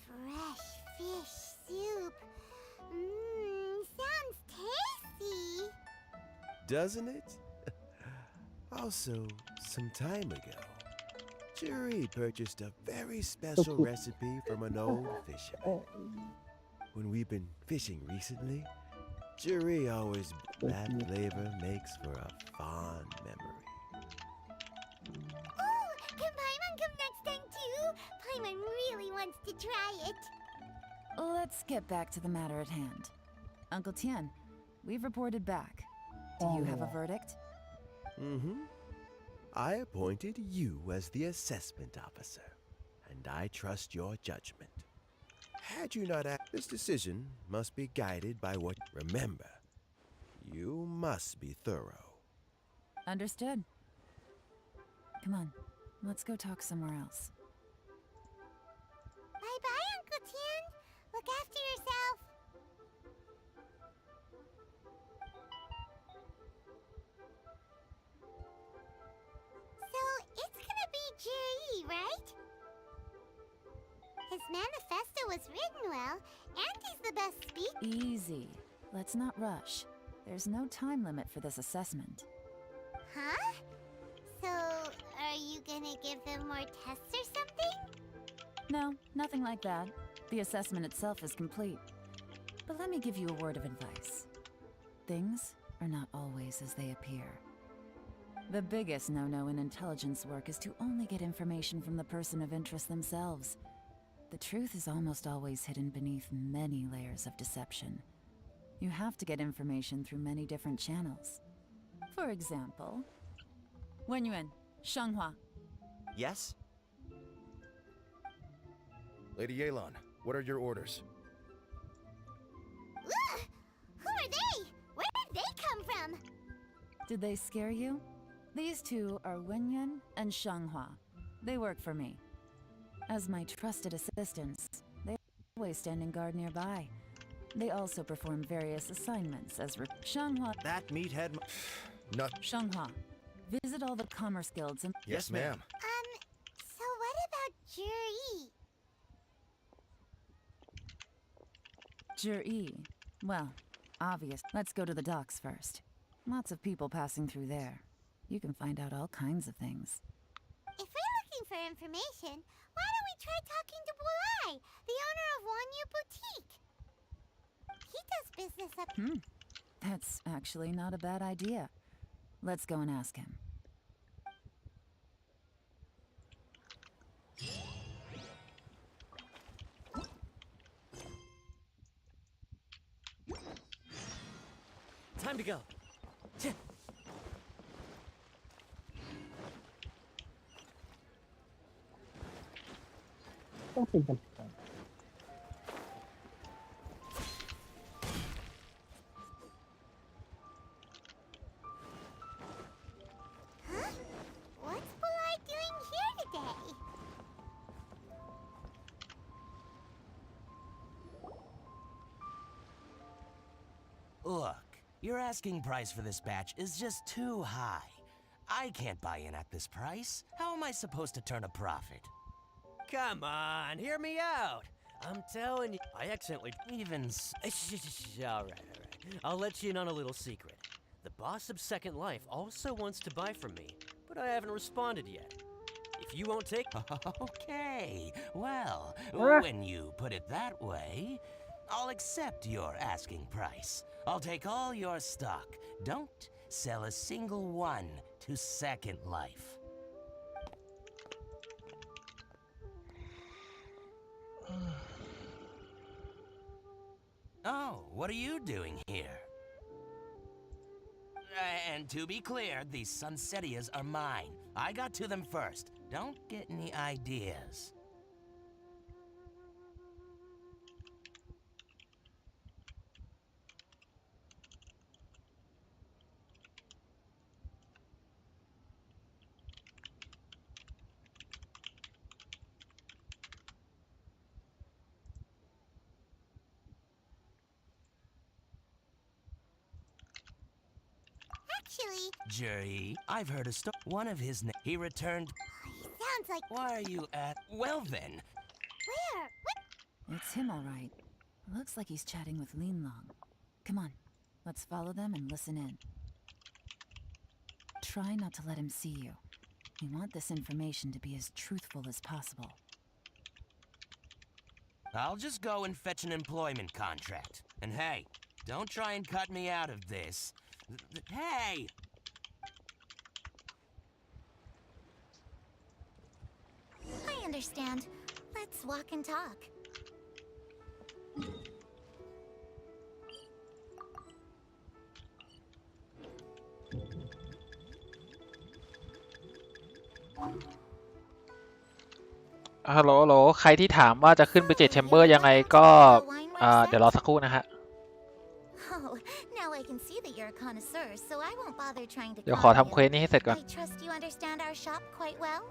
Fresh fish soup. Sounds tasty. Doesn't it? Also, some time ago, Jerry purchased a very special recipe from an old fisherman. When we've been fishing recently, Jerry always that flavor makes for a fond memory. Oh, can Paimon come next time too? Paimon really wants to try it. Let's get back to the matter at hand. Uncle Tian, we've reported back. Do you have a verdict? Mm-hmm. I appointed you as the assessment officer, and I trust your judgment. Had you not acted, this decision must be guided by what. Remember, you must be thorough. Understood. Come on, let's go talk somewhere else. Bye-bye, Uncle Tian. Look after yourself. So, it's gonna be J.E., right? His manifesto was written well, and he's the best speaker. Easy. Let's not rush. There's no time limit for this assessment. Huh? So, are you gonna give him more tests or something? No, nothing like that. The assessment itself is complete. But let me give you a word of advice. Things are not always as they appear. The biggest no-no in intelligence work is to only get information from the person of interest themselves. The truth is almost always hidden beneath many layers of deception. You have to get information through many different channels. For example, Wenyuan, Shanghua. Yes? Lady Yelan, what are your orders? Did they scare you? These two are Wenyan and Shanghua. They work for me. As my trusted assistants, they always standing guard nearby. They also perform various assignments as Shanghua. That meathead. Not. Shanghua, visit all the commerce guilds and. Yes, ma'am. So what about Juri? Juri. Well, obvious. Let's go to the docks first. Lots of people passing through there. You can find out all kinds of things. If we're looking for information, why don't we try talking to Bulai, the owner of Wanyu Boutique? He does business up. That's actually not a bad idea. Let's go and ask him. Time to go. ต้องเป็นกัน Huh? What's Bulai doing here today? Look, your asking price for this batch is just too high. I can't buy in at this price. How am I supposed to turn a profit? Come on, hear me out. I'm telling you, I accidentally Even all right. I'll let you in on a little secret. The boss of Second Life also wants to buy from me, but I haven't responded yet. If you won't take... Okay, well, when you put it that way, I'll accept your asking price. I'll take all your stock. Don't sell a single one to Second Life. Oh, what are you doing here? And to be clear, these Sunsetias are mine. I got to them first. Don't get any ideas. Actually, Juri, I've heard a story. One of his he returned. he sounds like... Why are you at? Well then. Where? What? It's him, all right. Looks like he's chatting with Linlong. Come on, let's follow them and listen in. Try not to let him see you. We want this information to be as truthful as possible. I'll just go and fetch an employment contract. And hey, don't try and cut me out of this. Hey! I understand. Let's walk and talk.ฮัลโหลใครที่ถามว่าจะขึ้นไป7 Chamber ยังไงก็เดี๋ยวรอสักครู่นะฮะ Oh, now I can see that you're a connoisseur, so I won't bother trying to เดี๋ยวขอ con ทำเควส you. นี้ให้เสร็จก่อน I trust you understand our shop quite well.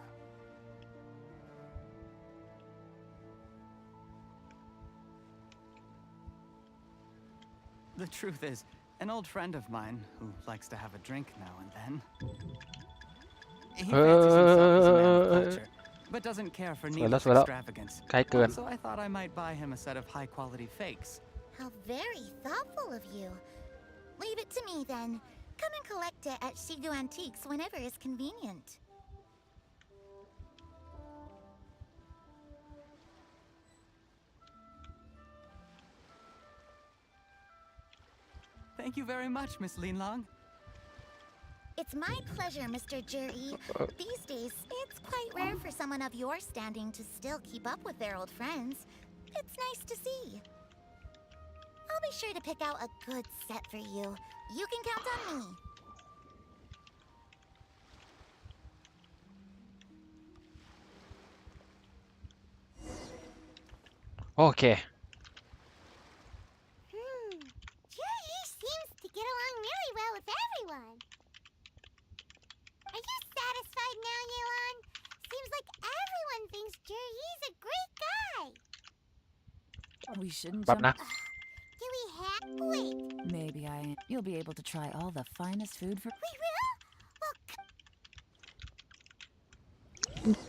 The truth is, an old friend of mine who likes to have a drink now and then. He fancies himself as a man of culture, but doesn't care for needless extravagance. ใกล้เกิน So I thought I might buy him a set of high-quality fakes. How very thoughtful of you. Leave it to me then. Come and collect it at Shigu Antiques whenever is convenient. Thank you very much, Miss Linlong. It's my pleasure, Mr. Juri. These days, it's quite rare for someone of your standing to still keep up with their old friends. It's nice to see. I'll be sure to pick out a good set for you. You can count on me. โอเค Juri seems to get along really well with everyone. side now, Yelan? Seems like everyone thinks Jerry's a great guy. We shouldn't แป๊บ jump. นะ Do we have... Wait, Maybe you'll be able to try all the finest food for. we will? Well,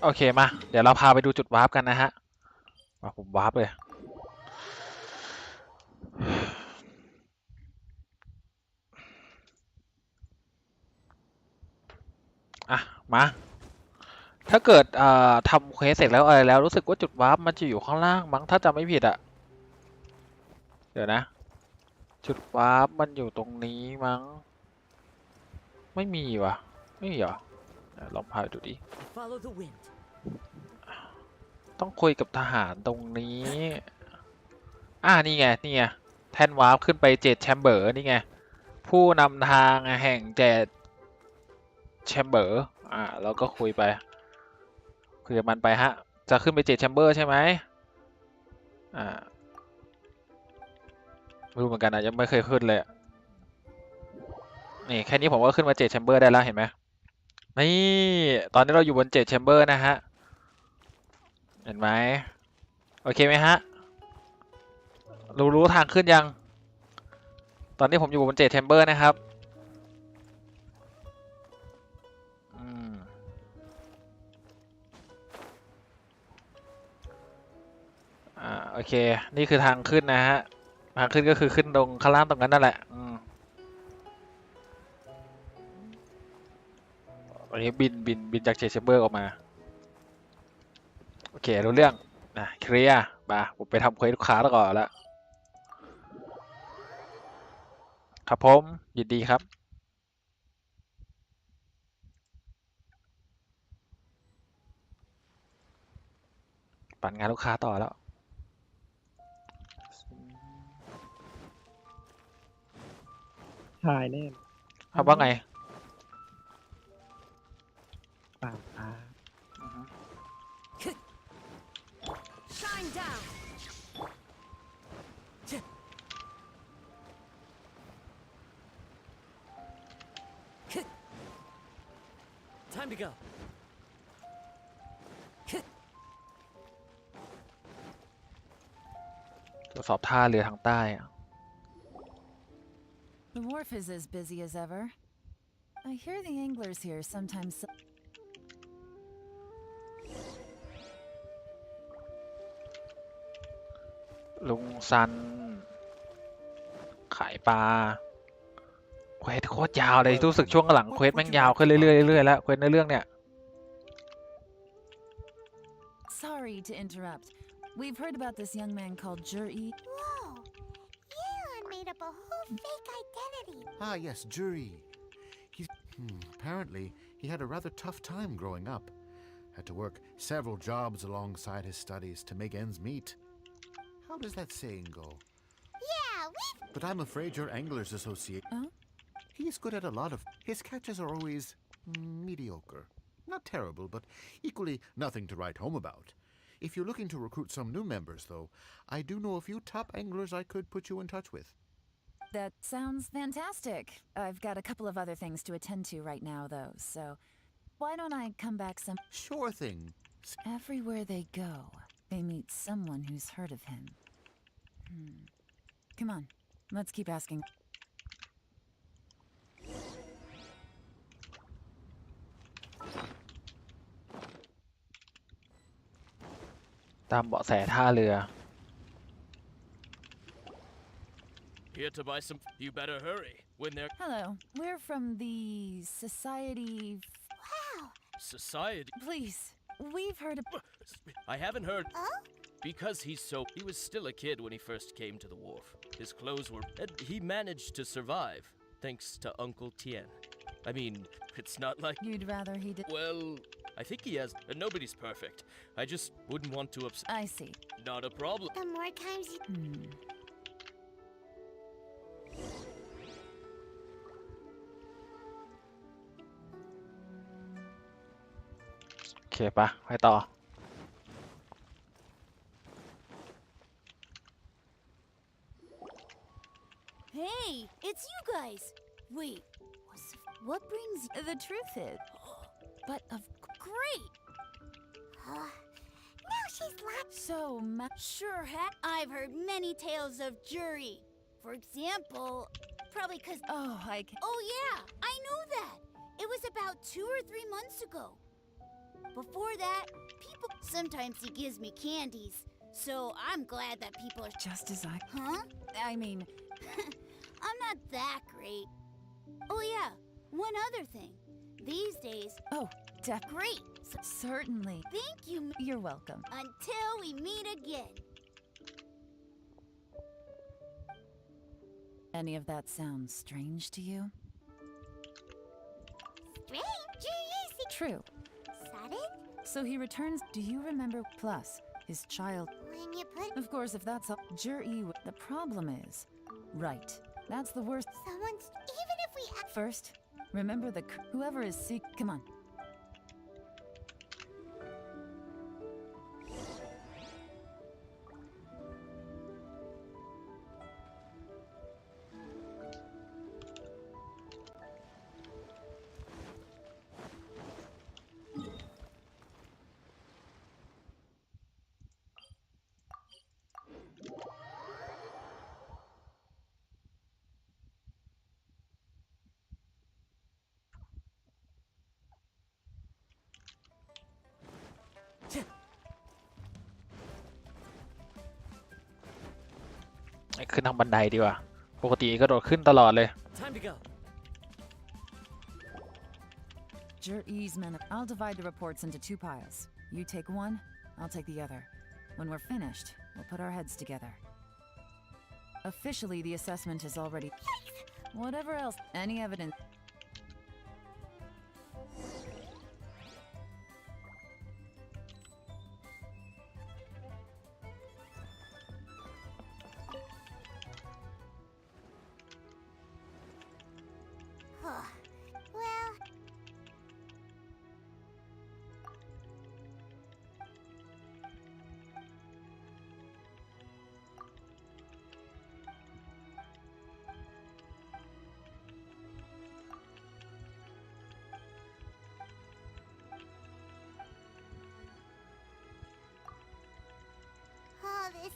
โอเคมา เดี๋ยวเราพาไปดูจุดวาร์ปกันนะฮะมาผมวาร์ปเลย อ่ะ มา ถ้าเกิดทำเควสเสร็จแล้วอะไรแล้วรู้สึกว่าจุดวาร์ปมันจะอยู่ข้างล่างมั้งถ้าจำไม่ผิดอะเดี๋ยวนะ จุดวาร์ปมันอยู่ตรงนี้มั้งไม่มีวะไม่มีเหรอลองพาไปดูดิ Follow the wind. ต้องคุยกับทหารตรงนี้นี่ไงนี่ไงแท่นวาร์ปขึ้นไปเจ็ดแชมเบอร์นี่ไงผู้นำทางแห่งเจ็ดแชมเบอร์แล้วก็คุยไปคุยกับมันไปฮะจะขึ้นไปเจ็ดแชมเบอร์ใช่ไหมไม่รู้เหมือนกันนะยังไม่เคยขึ้นเลยนี่แค่นี้ผมก็ขึ้นมาเจ็ดแชมเบอร์ได้แล้วเห็นไหมนี่ตอนนี้เราอยู่บนเจ็ดแชมเบอร์นะฮะเห็นไหมโอเคไหมฮะรู้ทางขึ้นยังตอนนี้ผมอยู่บนเจ็ดแชมเบอร์นะครับโอเคนี่คือทางขึ้นนะฮะทางขึ้นก็คือขึ้นตรงข้างล่างตรงนั้นนั่นแหละอันนี้บินจากเจ็ดแชมเบอร์ออกมาโอเครู้เรื่องนะเคลียร์มาผมไปทำเควสลูกค้าแล้วก่อนแล้วครับผมยินดีครับปั่นงานลูกค้าต่อแล้วชายแน่ ครับว่าไง ป่าตา Shine down. Time to go. ตรวจสอบท่าเรือทางใต้ The wharf is as busy as ever. I hear the anglers here sometimes. ลุงซันขายปลาเควสโคตรยาวเลยรู้สึกช่วงหลังเควสแม่งยาวขึ้นเรื่อยๆแล้วเควสในเรื่องเนี่ย Sorry to interrupt. We've heard about this young man called Juri. whoa. Yelan made up a whole fake identity. Ah, yes, Jury. Apparently, he had a rather tough time growing up. Had to work several jobs alongside his studies to make ends meet. How does that saying go? Yeah, But I'm afraid your Anglers Associate. Huh? He's good at a lot of. His catches are always mediocre. Not terrible, but equally nothing to write home about. If you're looking to recruit some new members, though, I do know a few top anglers I could put you in touch with. That sounds fantastic. I've got a couple of other things to attend to right now, though, so why don't I come back some. Sure thing. Everywhere they go, they meet someone who's heard of him. Come on, let's keep asking. ตามเบาะแสท่าเรือ Here to buy some. You better hurry. When they're Hello, we're from the Society. wow. society. Please, we've heard of. I haven't heard. Oh? Because he was still a kid when he first came to the wharf. His clothes were. And he managed to survive, thanks to Uncle Tien. I mean, it's not like. You'd rather he did. Well, I think he has. Nobody's perfect. I just wouldn't want to upset. I see. Not a problem. The more times you... Hmm. โอเคปะไปต่อ Hey, it's you guys. Wait, what brings you? The truth is, But of Great! Now she's like. so Sure I've heard many tales of jury. For example, probably because. Oh, Oh, yeah, I know that. It was about 2 or 3 months ago. Before that, people. Sometimes he gives me candies, so I'm glad that people are. just as Huh? I mean, I'm not that great. Oh, yeah, one other thing. These days. oh, Great! certainly. Thank you. You're welcome. Until we meet again. Any of that sounds strange to you? Stranger, easy. True. Sudden? So he returns. Do you remember? Plus, his child. When you put Of course, if that's all. The problem is. Right. That's the worst. someone's. Even if we. First, remember whoever is sick. Come on.ขึ้นทางบันไดดีกว่าปกติกระโดดขึ้นตลอดเลย Time to go. Ease men. I'll divide the reports into 2 piles. You take one, I'll take the other. When we're finished, we'll put our heads together. Officially, the assessment is already. Whatever else, any evidence. Well. All this.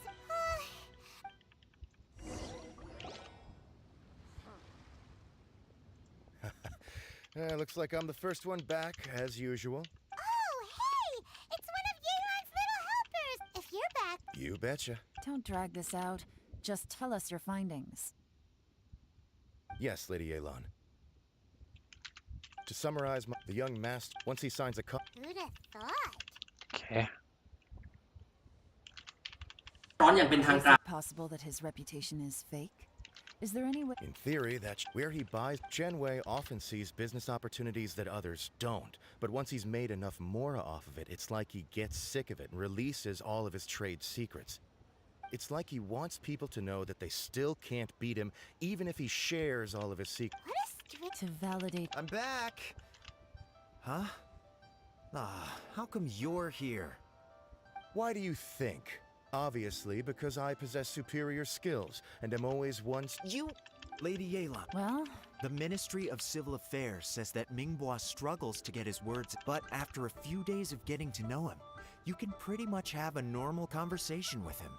Looks like I'm the first one back, as usual. Oh, hey! It's one of Yelan's little helpers! If you're back. You betcha. Don't drag this out. Just tell us your findings. Yes, Lady Yelan. To summarize, the young master, once he signs a Who'd have thought? โอเค Is it possible that his reputation is fake? Is there any way? In theory, that's where he buys. Genwei often sees business opportunities that others don't. But once he's made enough mora off of it, it's like he gets sick of it and releases all of his trade secrets. It's like he wants people to know that they still can't beat him, even if he shares all of his secrets. What a strict. To validate. I'm back! Huh? How come you're here? Why do you think? Obviously, because I possess superior skills, and am always one. You... Lady Yelan. Well, The Ministry of Civil Affairs says that Mingbua struggles to get his words, but after a few days of getting to know him, you can pretty much have a normal conversation with him.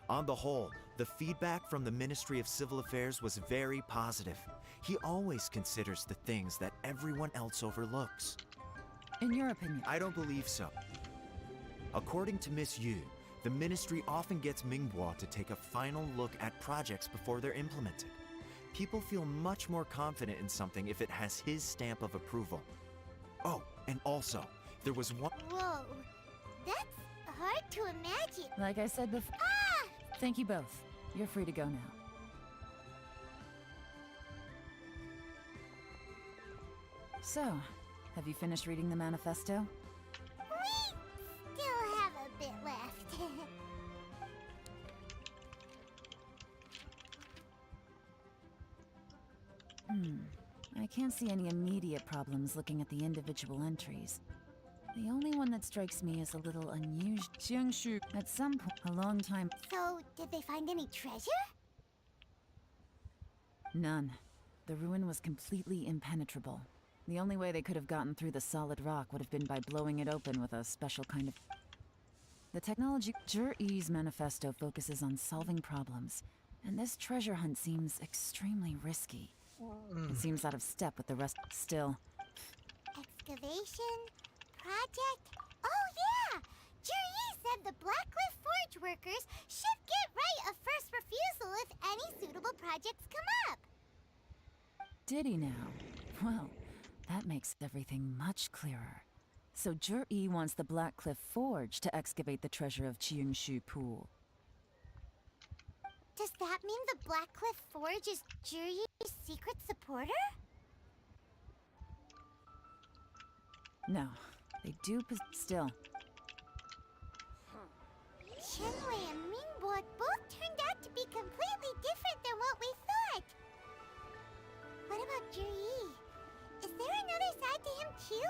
On the whole, the feedback from the Ministry of Civil Affairs was very positive. He always considers the things that everyone else overlooks. in your opinion. I don't believe so. According to Miss Yu, the Ministry often gets Mingbua to take a final look at projects before they're implemented. People feel much more confident in something if it has his stamp of approval. Oh, and also, there was one. Whoa. That's hard to imagine. Like I said before. Ah! Thank you both. You're free to go now. So, have you finished reading the manifesto? We still have a bit left. I can't see any immediate problems looking at the individual entries. The only one that strikes me as a little unusual. Xiangshu. At some point, a long time. So, did they find any treasure? None. The ruin was completely impenetrable. The only way they could have gotten through the solid rock would have been by blowing it open with a special kind of... The technology... Jur-E's manifesto focuses on solving problems, and this treasure hunt seems extremely risky. It seems out of step with the rest. Still, Excavation? Project? Oh yeah! Juri said the Blackcliff Forge workers should get right of first refusal if any suitable projects come up. did he now? Well, that makes everything much clearer. So Jur-E wants the Blackcliff Forge to excavate the treasure of Qianshu Pool. Does that mean the Blackcliff Forge is Juri's secret supporter? No, they do still. Shenwei and Mingbo both turned out to be completely different than what we thought. What about Juri? Is there another side to him too?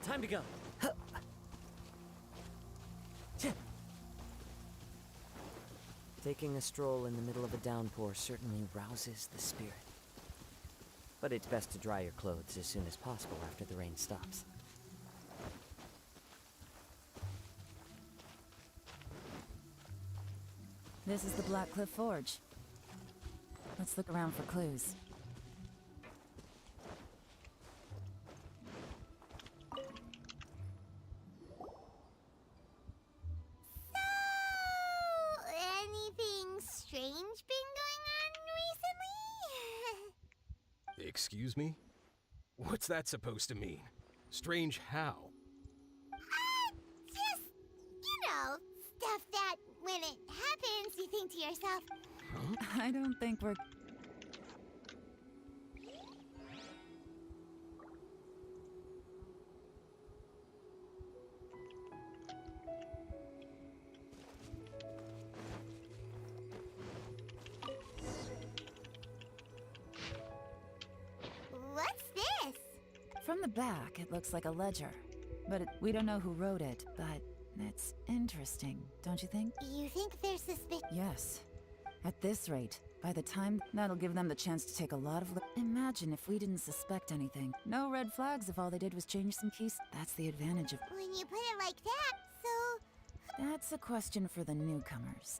Time to go. Taking a stroll in the middle of a downpour certainly rouses the spirit. But it's best to dry your clothes as soon as possible after the rain stops. This is the Blackcliff Forge. Let's look around for clues. Anything strange been going on recently? Excuse me? What's that supposed to mean? Strange how? Just, stuff that when it happens, you think to yourself, I don't think we're... what's this? From the back, it looks like a ledger. But we don't know who wrote it, but it's interesting, don't you think? You think there's suspicion? Yes. At this rate, by the time that'll give them the chance to take a lot of... Imagine if we didn't suspect anything. No red flags if all they did was change some keys. That's the advantage of... When you put it like that, so... That's a question for the newcomers.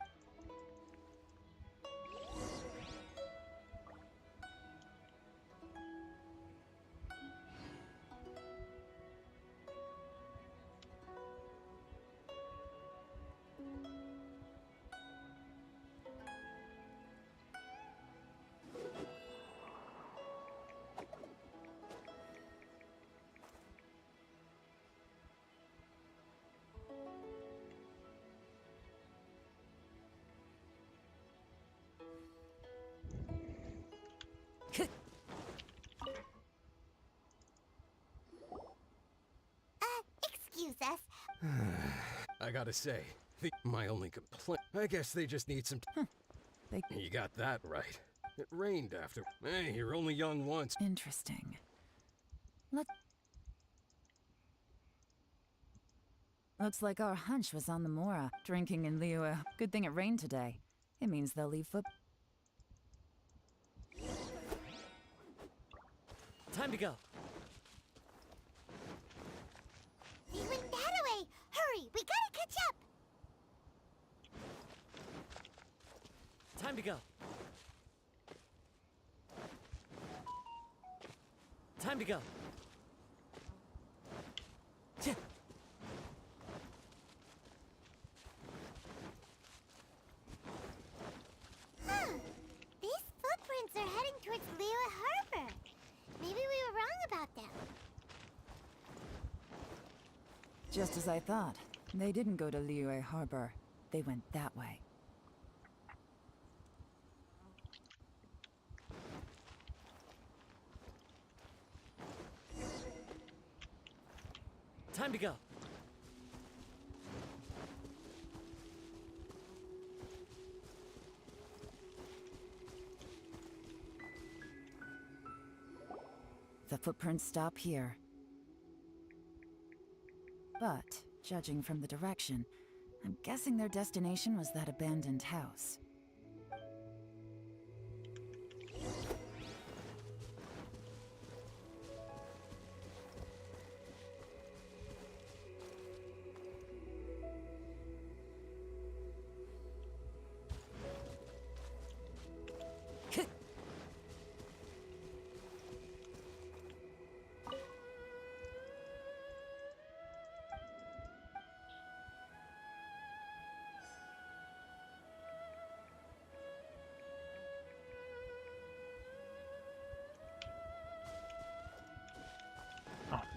Excuse us. I gotta say, my only complaint. I guess they just need some. You got that right. It rained after. Hey, you're only young once. Interesting. Looks like our hunch was on the Mora, drinking in Liu. Good thing it rained today. It means they'll leave foot. Time to go. They went that away. Hurry, we gotta catch up. Time to go. Time to go. They Just as I thought. They didn't go to Liyue Harbor. They went that way. Time to go. The footprints stop here. But, judging from the direction, I'm guessing their destination was that abandoned house.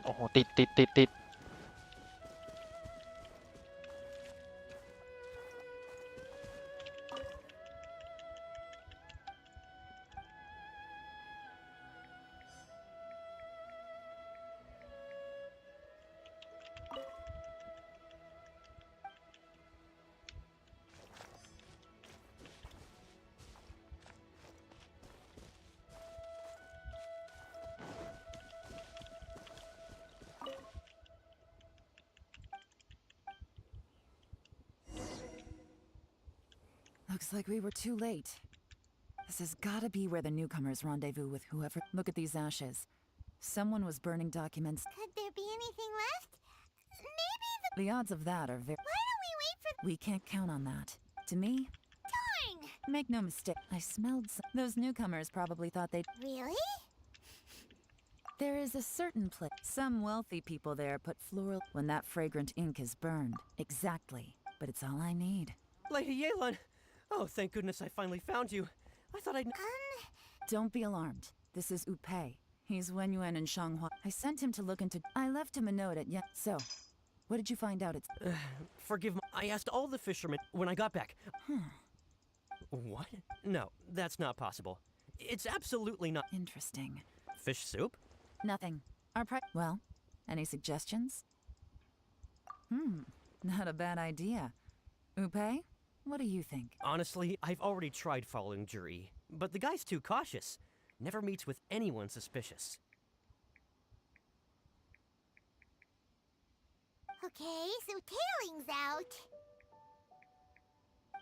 โอ้โหติดLooks like we were too late. This has gotta be where the newcomers rendezvous with whoever. Look at these ashes. Someone was burning documents. Could there be anything left? Maybe The odds of that are very. Why don't we wait for... We can't count on that. To me, Darn! make no mistake, I smelled those newcomers probably thought they'd. Really? There is a certain place. Some wealthy people there put floral when that fragrant ink is burned. Exactly. But it's all I need. Lady Yelan! Oh, thank goodness I finally found you. I thought I'd... Don't be alarmed. This is Upei. He's Wenyuan in Shanghua. I sent him to look into... I left him a note at So, what did you find out? Forgive me. I asked all the fishermen when I got back. What? No, that's not possible. It's absolutely not... Interesting. Fish soup? Nothing. Well, any suggestions? Not a bad idea. Upei, what do you think? Honestly, I've already tried following Juri, but the guy's too cautious. Never meets with anyone suspicious. Okay, so tailing's out.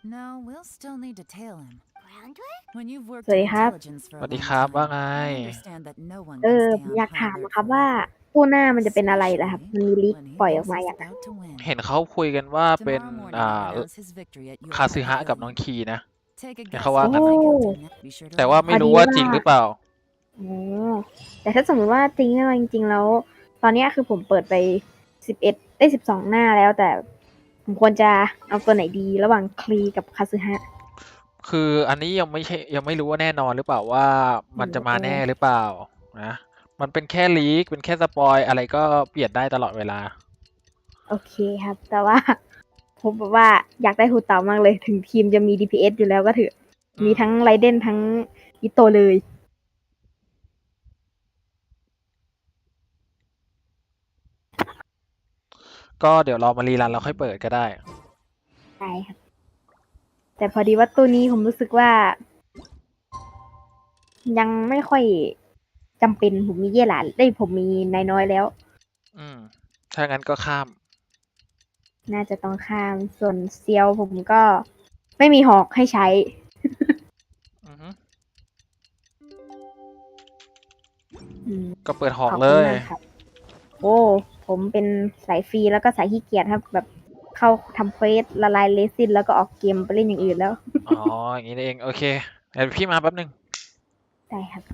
No, we'll still need to tail him. Groundwork? When you've worked สวัส in ดีครับ intelligence for ส a วัสดี long ครับ ว่า time, ไง I understand that no one ผ can ม stay อยา on กถาม high นะครับ alert ว่า forever. คู่หน้ามันจะเป็นอะไรล่ะครับ มันมีลิก When he ปล่อยออก thinks มา he's อย่าง about to win. เห็นเขาคุยกันว่าเป็น Tomorrow morning, he'll announce his victory at your คาซึฮะกับน้อง pavilion. คีนะ Take a เห็น guess เขาว่า at กัน my โอ้ guilty. Be sure to แต่ let ว่า me ไม่ พอ รู้ ดี ว่า ว่า จริงหรือเปล่า อ๋อแต่ถ้าสมมติว่าจริงๆจริงๆแล้ว ตอนเนี้ยคือผมเปิดไป12 หน้าแล้ว แต่ผมควรจะเอาตัวไหนดีระหว่างคลีกับคาซึฮะ คืออันนี้ยังไม่รู้ว่าแน่นอนหรือเปล่าว่ามันจะมาแน่หรือเปล่านะมันเป็นแค่ลีกเป็นแค่สปอยอะไรก็เปลี่ยนได้ตลอดเวลา โอเคครับ แต่ว่า ผมแบบว่าอยากได้ฮูเต่ามากเลย ถึงทีมจะมี DPS อยู่แล้วก็เถอะ มีทั้งไรเดนทั้งอิโตเลย ก็เดี๋ยวรอมารีรันแล้วค่อยเปิดก็ได้ ใช่ครับ แต่พอดีว่าตัวนี้ผมรู้สึกว่า ยังไม่ค่อยจำเป็นผมมีเย่หลานผมมีนายน้อยแล้ว ถ้างั้นก็ข้าม น่าจะต้องข้ามส่วนเซียวผมก็ไม่มีหอกให้ใช้ อือฮึ อืม ก็เปิดหอก ขอบ เล คุณ ย มากครับ โอ้ผมเป็นสายฟรีแล้วก็สายขี้เกียจครับ แบบเข้าทำเควสละลายเรซินแล้วก็ออกเกมไปเล่นอย่างอื่นแล้ว อ๋อ อย่างนี้นี่เอง โอเคเดี๋ยวพี่มาแป๊บนึง ได้ครับ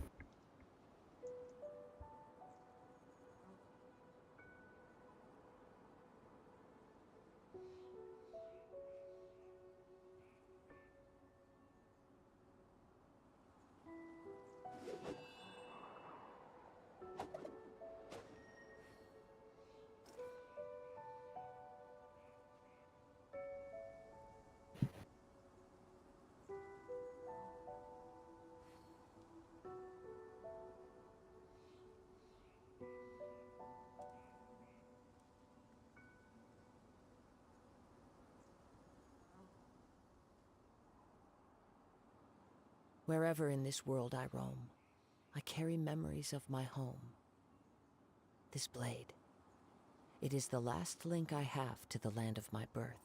Wherever in this world I roam, I carry memories of my home. This blade, it is the last link I have to the land of my birth.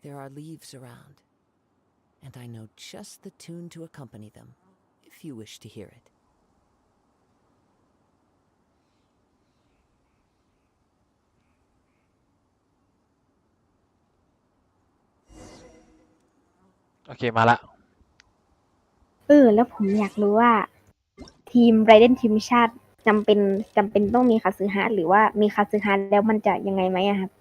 There are leaves around, and I know just the tune to accompany them, if you wish to hear it. โอเคมาละ แล้วผมอยากรู้ว่าทีมไรเดนทีมชาติจำเป็นต้องมีคาสึฮะหรือว่ามีคาสึฮะแล้วมันจะยังไงไหมอะครับ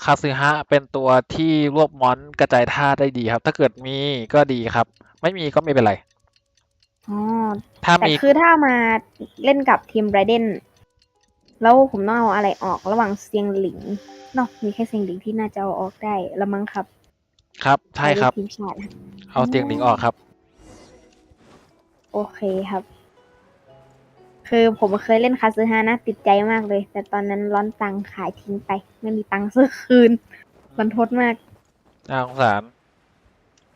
คาซึฮะเป็นตัวที่รวบมอนกระจายท่าได้ดีครับถ้าเกิดมีก็ดีครับไม่มีก็ไม่เป็นไรถ้าแต่มีคือถ้ามาเล่นกับทีมไรเดนแล้วผมต้องเอาอะไรออกระหว่างเซียงหลิงเนาะมีแค่เซียงหลิงที่น่าจะเอาออกได้ละมั้งครับครับใช่ครับ ทีมชาติเอาเตียงหลิงออกครับโอเคครับคือผมเคยเล่นคาซึฮานะติดใจมากเลยแต่ตอนนั้นร้อนตังขายทิ้งไปไม่มีตังค์ซื้อคืนมันทดมากน่าสงสาร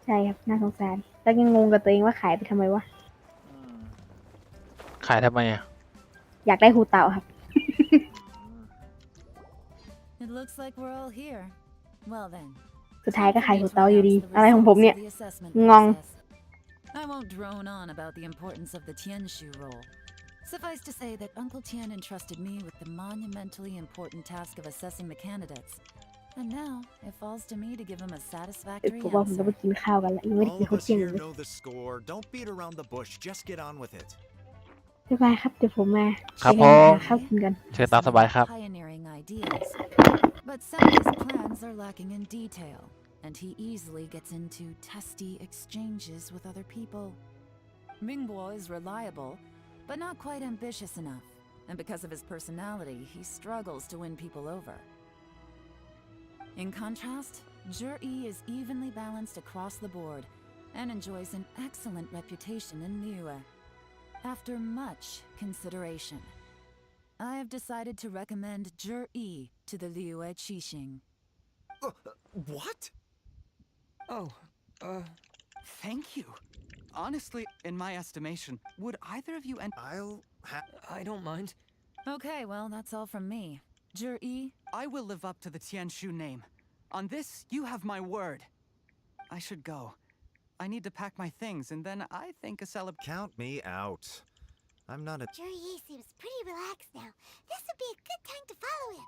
ใช่ครับน่าสงสารแล้วยังงงกับตัวเองว่าขายไปทำไมวะขายทำไมอ่ะอยากได้หูเต่าครับ It looks like we're all here. Well then. สุดท้ายก็ขายหูเต่าอยู่ดีอะไรของผมเนี่ยงง I won't drone on about the importance of the Tianshu role. Suffice to say that Uncle Tian entrusted me with the monumentally important task of assessing the candidates. And now, it falls to me to give him a satisfactory ผมว่าผมต้องไป answer. กินข้าวกันละยังไม่ได้กิน All ข้าว of us เที่ยง here เลย know the score. Don't beat around the bush. Just get on with it. บ๊ายบายครับเดี๋ยวผมมา ครับ ไป ผ กัน ม หาข้าวกินกัน เชิญตามสบายครับ Pioneering ideas. But some of his plans are lacking in detail, and he easily gets into testy exchanges with other people. Mingbo is reliable, but not quite ambitious enough, and because of his personality, he struggles to win people over. In contrast, Zhi is evenly balanced across the board and enjoys an excellent reputation in Liyue. After much consideration, I have decided to recommend Zhi to the Liyue Qixing. What? Oh, thank you. Honestly, in my estimation, would either of you I don't mind. Okay, well, that's all from me. Zhi, I will live up to the Tianshu name. On this, you have my word. I should go. I need to pack my things, and then I think a Count me out. I'm not a... Juri seems pretty relaxed now. This would be a good time to follow him.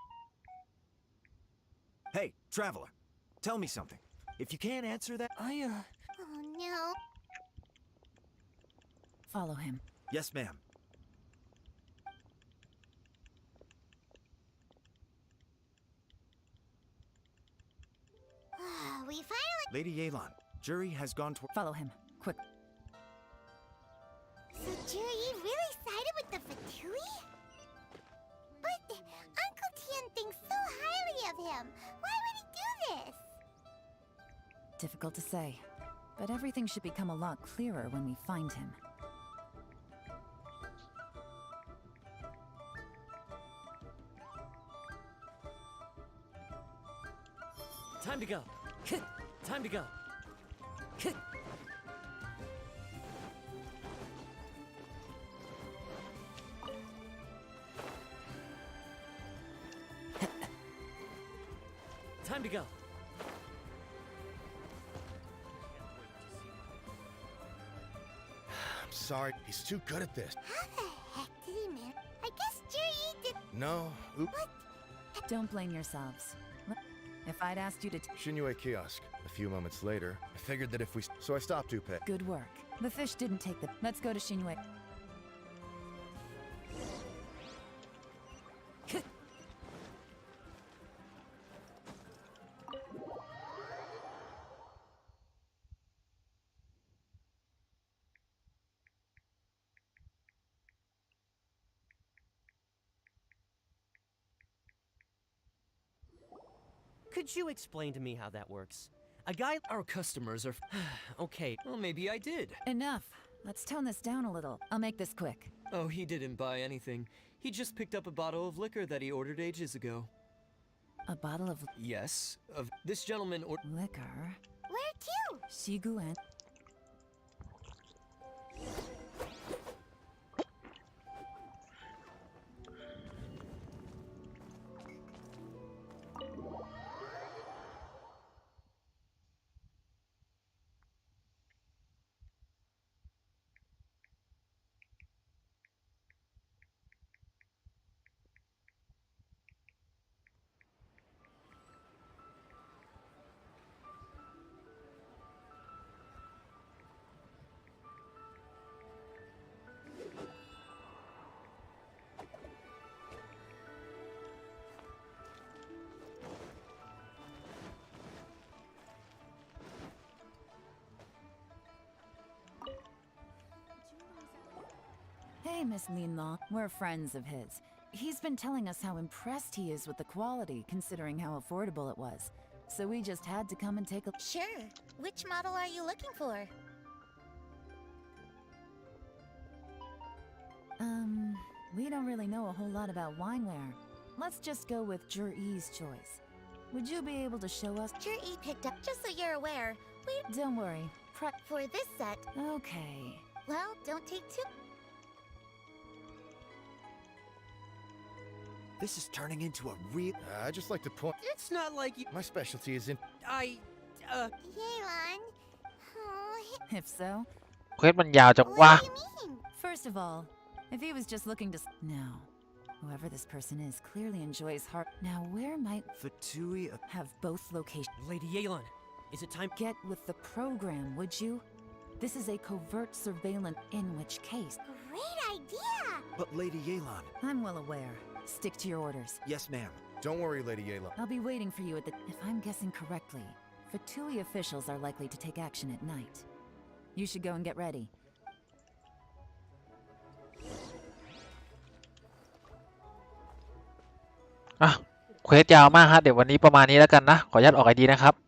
Hey, traveler. Tell me something. If you can't answer that... Oh no. follow him. Yes, ma'am. We finally... Lady Yelan, Juri has gone to... Follow him, quick. So Juri really sided with the Fatui? But Uncle Tian thinks so highly of him. Why would he do this? Difficult to say, but everything should become a lot clearer when we find him. Time to go. Time to go. Time to go. I'm sorry, he's too good at this. How the heck did he manage? I guess Juri did... No, oops. Don't blame yourselves. If I'd asked you to... Shinue kiosk. A few moments later, I figured that if we... So I stopped to pay. Good work. The fish didn't take the... Let's go to Shinue. Could you explain to me how that works? A guy... Our customers are... Okay. Well, maybe I did. Enough. Let's tone this down a little. I'll make this quick. Oh, he didn't buy anything. He just picked up a bottle of liquor that he ordered ages ago. A bottle of Yes, of this gentleman or... liquor. Where to? Shiguen. Hey, Miss Linlaw. We're friends of his. He's been telling us how impressed he is with the quality, considering how affordable it was. So we just had to come and take a... Sure. Which model are you looking for? We don't really know a whole lot about wineware. Let's just go with Jur-E's choice. Would you be able to show us? Jur-E picked up, just so you're aware. We... Don't worry. For this set... Okay. Well, don't take too... This is turning into a real... I just like to point... It's not like you... My specialty is in... Yelan... Oh, If so... เควสมันยาวจังวะ what do you mean? First of all, if he was just looking to... No. Whoever this person is clearly enjoys heart... Now where might... Fatui... Have both locations... Lady Yelan, is it time... Get with the program, would you? This is a covert surveillance, in which case... Great idea! But Lady Yelan... I'm well aware. Stick to your orders. Yes, ma'am. Don't worry, Lady Yayla. I'll be waiting for you at the... If I'm guessing correctly, Fatui officials are likely to take action at night. You should go and get ready. อ่ะเควสยาวมากฮะเดี๋ยววันนี้ประมาณนี้แล้วกันนะขออนุญาตออกไอดีนะครับ